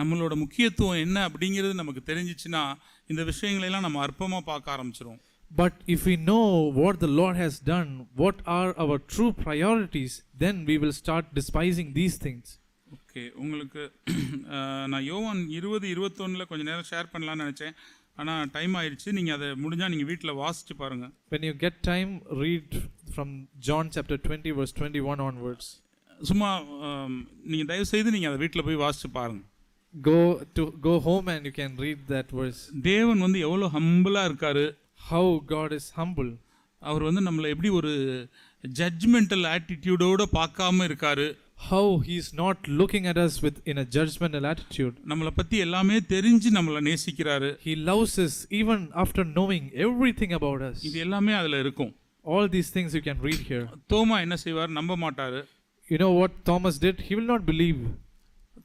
நம்மளோட முக்கியத்துவம் என்ன அப்படிங்கிறது நமக்கு தெரிஞ்சிச்சுன்னா இந்த விஷயங்களெல்லாம் நம்ம அற்பமாக பார்க்க ஆரம்பிச்சிரும். But if we know what the Lord has done, what are our true priorities, then we will start despising these things. Okay, உங்களுக்கு நான் யோவான் 20:21 கொஞ்சம் நேரம் ஷேர் பண்ணலான்னு நினச்சேன், ஆனால் டைம் ஆயிடுச்சு. நீங்கள் அதை முடிஞ்சால் நீங்கள் வீட்டில் வாசித்து பாருங்கள். When you get time, read from John chapter 20 verse 21 onwards. சும்மா நீங்கள் தயவு செய்து நீங்கள் அதை வீட்டில் போய் வாசித்து பாருங்கள். Go home and you can read that verse. தேவன் வந்து எவ்வளோ ஹம்பிளாக இருக்கார். How God is humble. அவர் வந்து நம்மளை எப்படி ஒரு ஜட்ஜ்மெண்டல் ஆட்டிடியூடோடு பார்க்காம இருக்கார். How he is not looking at us with in a judgmental attitude. நம்மளை பற்றி எல்லாமே தெரிஞ்சு நம்மளை நேசிக்கிறாரு. He loves us even after knowing everything about us. இது எல்லாமே அதில் இருக்கும். All these things you can read here. தோமா என்ன செய்வார்? நம்ப மாட்டார். You know what Thomas did? He will not believe.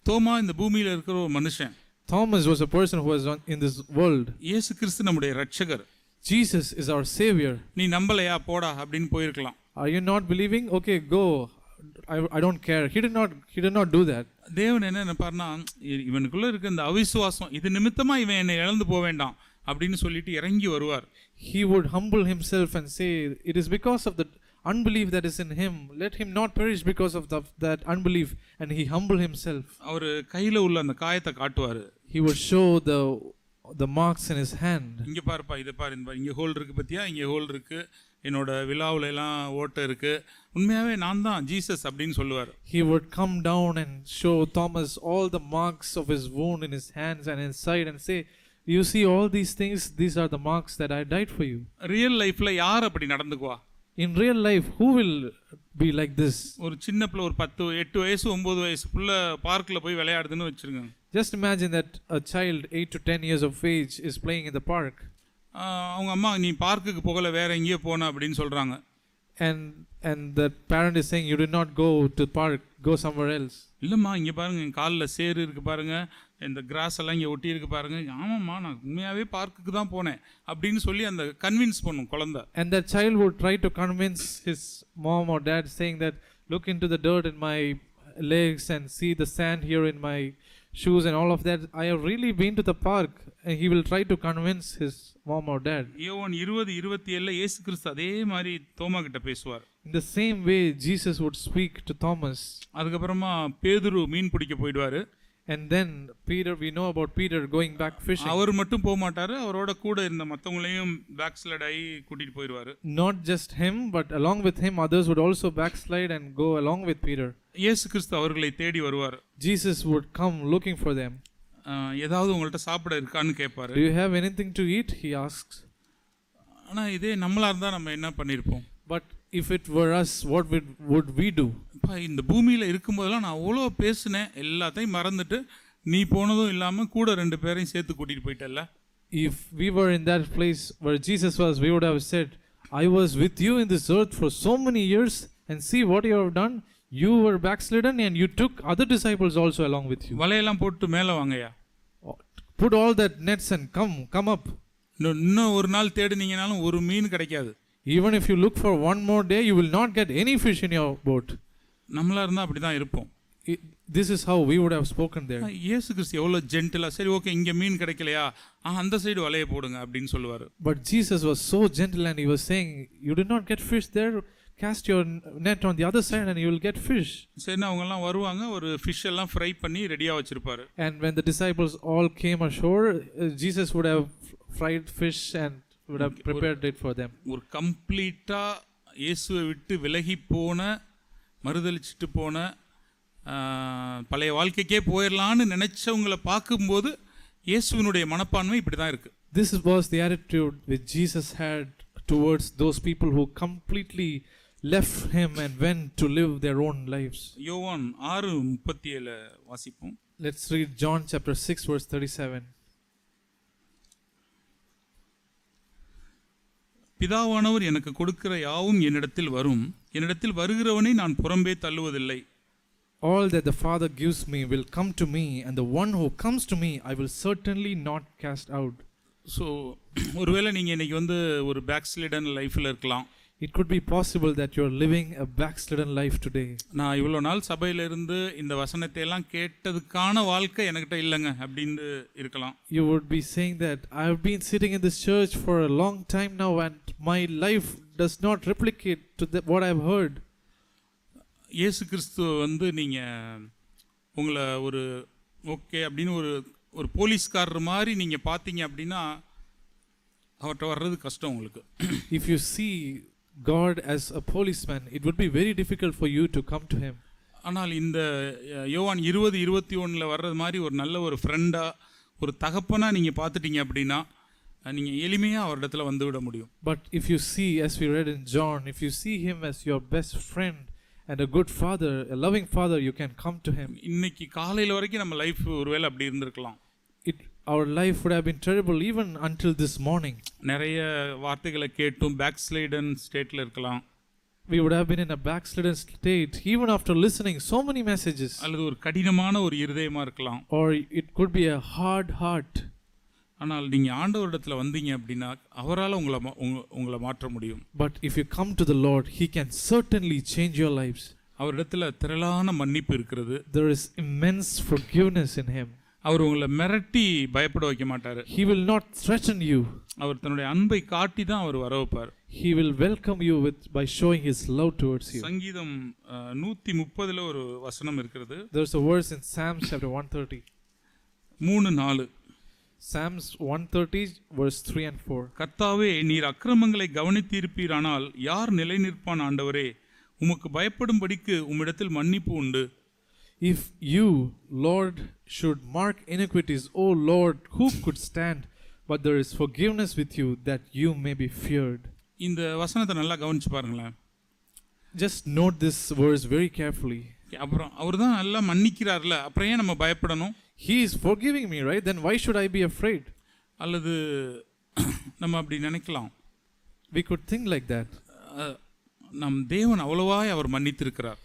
தோமா இந்த பூமியில் இருக்கிற ஒரு மனுஷன். Thomas was a person who was in this world. இயேசு கிறிஸ்து நம்முடைய ரட்சகர். Jesus is our savior. நீ நம்பலையா போடா அப்படின்னு போயிருக்கலாம். Are you not believing? Okay, go. I don't care. He did not do that. தேவன் என்ன நினைப்பார்னா, இவனுக்குள்ள இருக்க இந்த அவிசுவாசம் இது நிமித்தமா இவன் என்னை இழந்து போக வேண்டாம் அப்படின்னு சொல்லிட்டு இறங்கி வருவார். He would humble himself and say, it is because of the unbelief that is in him. Let him not perish because of that unbelief. And he humbled himself. அவர் கையில உள்ள அந்த காயத்தை காட்டுவார். He would show the marks in his hand. இங்க பாருப்பா, இதை பாரு, இங்க ஹோல் இருக்கு பத்தியா, இங்க ஹோல் இருக்கு, என்னோட விழாவுல எல்லாம் ஓட்டை இருக்கு, உண்மையாவே நான் தான் ஜீசஸ் அப்படின்னு சொல்லுவார். He would come down and show Thomas all the marks of his wound in his hands and his side and say, you see all these things, these are the marks that I died for you. Real லைஃப்ல யார் அப்படி நடந்துக்குவா? In real life, who will be like this? ஒரு சின்ன பிள்ளை, ஒரு 8 வயசு 9 வயசு புள்ள பார்க்ல போய் விளையாடுதுன்னு வச்சிருங்க. Just imagine that a child 8 to 10 years of age is playing in the park. அவங்க அம்மா நீ பார்க்குக்கு போகல வேற எங்கேயோ போன அப்படின்னு சொல்றாங்க. And the parent is saying, you did not go to park, go somewhere else. இல்லைம்மா இங்கே பாருங்க, என் காலில் சேரு இருக்குது பாருங்க, இந்த கிராஸ் எல்லாம் இங்கே ஒட்டி இருக்கு பாருங்க. ஆமாம்மா நான் உண்மையாகவே பார்க்குக்கு தான் போனேன் அப்படின்னு சொல்லி அந்த கன்வின்ஸ் பண்ணும் குழந்தை. And that child would try to convince his mom or dad, saying that look into the dirt in my legs and see the sand here in my shoes and all of that. I have really been to the park. And he will try to convince his mom or dad. யோவான் 20:27 இயேசு கிறிஸ்து அதே மாதிரி தோமா கிட்ட பேசுவார். In the same way Jesus would speak to Thomas. அதுக்கப்புறமா பேதுரு மீன் பிடிக்க போயிடுவாரு. And then Peter, we know about Peter going back fishing. அவர் மட்டும் போக மாட்டாரு, அவரோட கூட இருந்த மற்றவங்களையும் பேக்ஸ்லைட் ஆகி கூட்டிட்டு போயிடுவாரு. Not just him, but along with him others would also backslide and go along with Peter. இயேசு கிறிஸ்து அவர்களை தேடி வருவார். Jesus would come looking for them. ஏதாவது உங்கள்கிட்ட சாப்பிட இருக்கான்னு கேட்பாரு. Do you have anything to eat? He asks. ஆனா இதே நம்மளா இருந்தா நம்ம என்ன பண்ணிருப்போம்? But if it were us, what would we do? இந்த பூமியில இருக்கும்போதெல்லாம் நான் அவ்வளோ பேசினேன், எல்லாத்தையும் மறந்துட்டு நீ போனதும் இல்லாம கூட 2 பேரையும் சேர்த்து கூட்டிட்டு போயிட்டல்ல. If we were in that place where Jesus was, we would have said, I was with you in this earth for so many years and see what you have done. You were backslidden and you took other disciples also along with you. வலையெல்லாம் போட்டு மேலே வாங்கயா, put all that nets and come up. இன்னும் ஒரு நாள் தேடினீங்கனாலும் ஒரு மீன் கிடைக்காது. Even if you look for one more day, you will not get any fish in your boat. நம்மளா இருந்தா அப்படிதான் இருப்போம். This is how we would have spoken there. இயேசு கிறிஸ்து எவ்வளவு ஜென்டிலா, சரி ஓகே இங்க மீன் கிடைக்கலையா, அந்த சைடு வலைய போடுங்க அப்படின்னு சொல்லுவாரு. But Jesus was so gentle and he was saying, you did not get fish there, cast your net on the other side and you will get fish. சரி அவங்க எல்லாம் வருவாங்க, ஒரு ஃபிஷ் எல்லாம் ஃப்ரை பண்ணி ரெடியா வச்சிருப்பாரு. And when the disciples all came ashore, Jesus would have fried fish and would have prepared it for them. ஒரு கம்ப்ளீட்டா இயேசுவை விட்டு விலகி போன, மறுதலிச்சிட்டு போன, பழைய வாழ்க்கைக்கே போயிடலான்னு நினைச்சவங்களை பார்க்கும்போது இயேசுவினுடைய மனப்பான்மை இப்படி தான் இருக்கு. This was the attitude which Jesus had towards those people who completely left him and went to live their own lives. யோவான் 6:37 வாசிப்போம். Let's read John chapter 6 verse 37. பிதாவானவர் எனக்கு கொடுக்கிற யாவும் என்னிடத்தில் வரும், என்னிடத்தில் வருகிறவனை நான் புறம்பே தள்ளுவதில்லை. All that the Father gives me will come to me, and the one who comes to me I will certainly not cast out. So ஒருவேளை நீங்கள் இன்றைக்கி ஒரு பேக்ஸ்லிடன் லைஃப்பில் இருக்கலாம். It could be possible that you are living a backslidden life today. நான் இவ்வளோ நாள் சபையில் இருந்து இந்த வசனத்தை எல்லாம் கேட்டதுக்கான வாழ்க்கை என்கிட்ட இல்லைங்க அப்படின்னு இருக்கலாம். You would be saying that I have been sitting in this church for a long time now and my life does not replicate to what I have heard. இயேசு கிறிஸ்து நீங்கள் உங்களை ஒரு ஓகே அப்படின்னு ஒரு போலீஸ்காரர் மாதிரி நீங்கள் பார்த்தீங்க அப்படின்னா அவர்கிட்ட வர்றது கஷ்டம் உங்களுக்கு. If you see God as a policeman, it would be very difficult for you to come to him. ஆனால் இந்த யோவான் 20:21 வர்றது மாதிரி ஒரு நல்ல ஒரு ஃப்ரெண்டாக ஒரு தகப்பனாக நீங்கள் பார்த்துட்டீங்க அப்படின்னா நீங்கள் எளிமையாக அவரிடத்துல வந்து விட முடியும். But if you see, as we read in John, if you see him as your best friend and a good father, a loving father, you can come to him. இன்னைக்கு காலையில் வரைக்கும் நம்ம லைஃப் ஒருவேளை அப்படி இருந்திருக்கலாம். Our life would have been terrible even until this morning. நிறைய வார்த்தைகளை கேட்டும் பேக்ஸ்லைடன் ஸ்டேட்டில் இருக்கலாம். We would have been in a backslidden state even after listening so many messages. அல்லது ஒரு கடினமான ஒரு இருதயமாக இருக்கலாம். Or it could be a hard heart. ஆனால் நீங்கள் ஆண்டவரிடத்துல வந்தீங்க அப்படின்னா அவரால் உங்களை மாற்ற முடியும். But if you come to the Lord, He can certainly change your lives. அவரிடத்துல திரளான மன்னிப்பு இருக்கிறது. There is immense forgiveness in Him. அவர் உங்களை மிரட்டி பயப்பட வைக்க மாட்டார். He will not threaten you. அவர் தன்னுடைய அன்பை காட்டி தான் அவர் வர வைப்பார். He will welcome you by showing His love towards you. சங்கீதம் 130 ஒரு வசனம் இருக்கிறது. There's a verse in Psalms chapter 130. 3-4. Psalms 130 verse 3 and 4. கர்த்தாவே, நீர் அக்கிரமங்களை கவனித்திருப்பீரானால் யார் நிலை நிற்பான்? ஆண்டவரே, உமக்கு பயப்படும்படிக்கு உம்மிடத்தில் மன்னிப்பு உண்டு. If you, Lord, should mark iniquities, O Lord, who could stand? But there is forgiveness with you, that you may be feared. இந்த வசனத்தை நல்லா கவனிச்சு பாருங்களேன். Just note this verse very carefully. அப்புறம் அவர் தான் நல்லா மன்னிக்கிறார்ல, அப்புறம் ஏன் நம்ம பயப்படணும்? He is forgiving me, right? Then why should I be afraid? அல்லது நம்ம அப்படி நினைக்கலாம். We could think like that. நம் தேவன் அவ்வளவாய் அவர் மன்னித்திருக்கிறார்.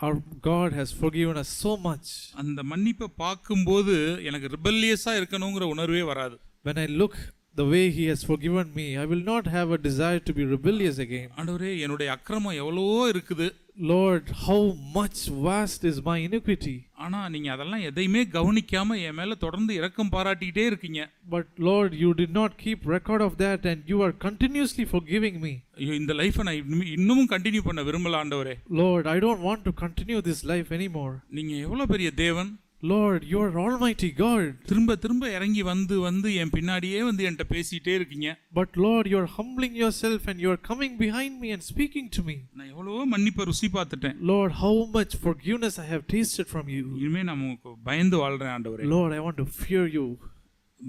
Our God has forgiven us so much. அந்த மன்னிப்பை பார்க்கும்போது எனக்கு ரிபல்லியஸாக இருக்கணுங்கிற உணர்வே வராது. When I look the way He has forgiven me, I will not have a desire to be rebellious again. ஆண்டவரே, என்னுடைய அக்கிரமம் எவ்வளவோ இருக்குது. Lord, how much vast is my iniquity. ஆனா நீங்க அதெல்லாம் எதையுமே கவனிக்காம என் மேல தொடர்ந்து இரக்கம் பாராட்டிட்டே இருக்கீங்க. But Lord, you did not keep record of that and you are continuously forgiving me. ஐயோ, இந்த லைஃபை நான் இன்னமும் கண்டினியூ பண்ண விரும்பல ஆண்டவரே. Lord, I don't want to continue this life anymore. நீங்க எவ்வளவு பெரிய தேவன். Lord, you are almighty God. திரும்ப திரும்ப இறங்கி வந்து என் பின்னாடியே வந்து என்கிட்ட பேசிட்டே இருக்கீங்க. But Lord, you are humbling yourself and you are coming behind me and speaking to me. நான் எவ்வளவோ மன்னிப்பை ருசி பார்த்துட்டேன். Lord, how much forgiveness I have tasted from you. இனிமே நான் உங்களுக்கு பயந்து வாழ்றேன் ஆண்டவரே. Lord, I want to fear you.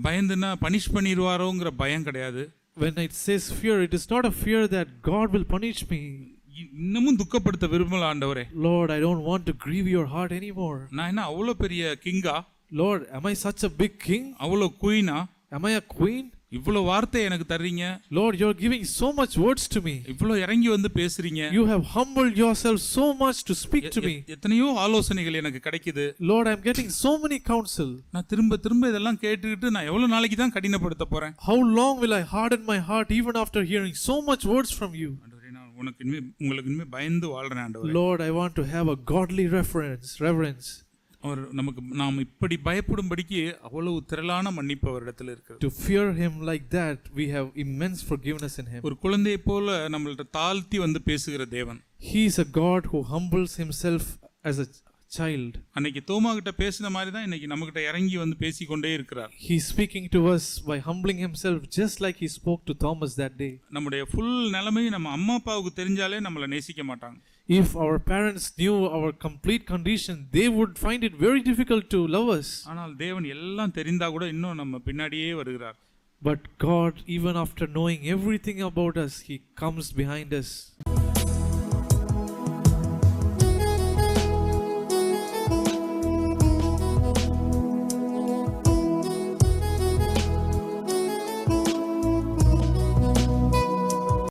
பயந்துனா பனிஷ் பண்ணிடுவாரோங்கிற பயம் கிடையாது. When it says fear, it is not a fear that God will punish me. இன்னமும் துக்கப்படுத்த விரும்பல ஆண்டவரே. Lord, I don't want to grieve your heart anymore. நான் என்ன அவ்வளோ பெரிய கிங்கா? Lord, am I such a big king? அவ்வளோ குயினா? Am I a queen? இவ்வளோ வார்த்தை எனக்கு தர்றீங்க. Lord, you are giving so much words to me. இவ்வளோ இறங்கி வந்து பேசுறீங்க. You have humbled yourself so much to speak to me. எத்தனையோ ஆலோசனைகள் எனக்கு கிடைக்குது. Lord, I am getting so many counsel. நான் திரும்ப திரும்ப இதெல்லாம் கேட்டுக்கிட்டு நான் எவ்வளோ நாளைக்கு தான் கடினப்படுத்த போறேன்? How long will I harden my heart even after hearing so much words from you? உங்களுக்கு இனிமே பயந்து வாழ்றேன் ஆண்டவரே. Lord, I want to have a godly reverence. அவர் நாம் இப்படி பயப்படும்படிக்கு அவ்வளவு திரளான மன்னிப்பு அவரிடத்துல இருக்கு. To fear him like that, we have immense forgiveness in him. ஒரு குழந்தையை போல நம்மள்ட்ட தாழ்த்தி வந்து பேசுகிற தேவன். He is a God who humbles himself as a child. அன்னைக்கு தோமா கிட்ட பேசின மாதிரி தான் இன்னைக்கு நம்ம கிட்ட இறங்கி வந்து பேசிக்கொண்டே இருக்கிறார். He is speaking to us by humbling himself just like he spoke to Thomas that day. நம்முடைய ஃபுல் நிலைமை நம்ம அம்மா அப்பாவுக்கு தெரிஞ்சாலே நம்மளை நேசிக்க மாட்டாங்க. If our parents knew our complete condition, they would find it very difficult to love us. ஆனால் தேவன் எல்லாம் தெரிந்தா கூட இன்னும் நம்ம பின்னாடியே வருகிறார். But God, even after knowing everything about us, He comes behind us.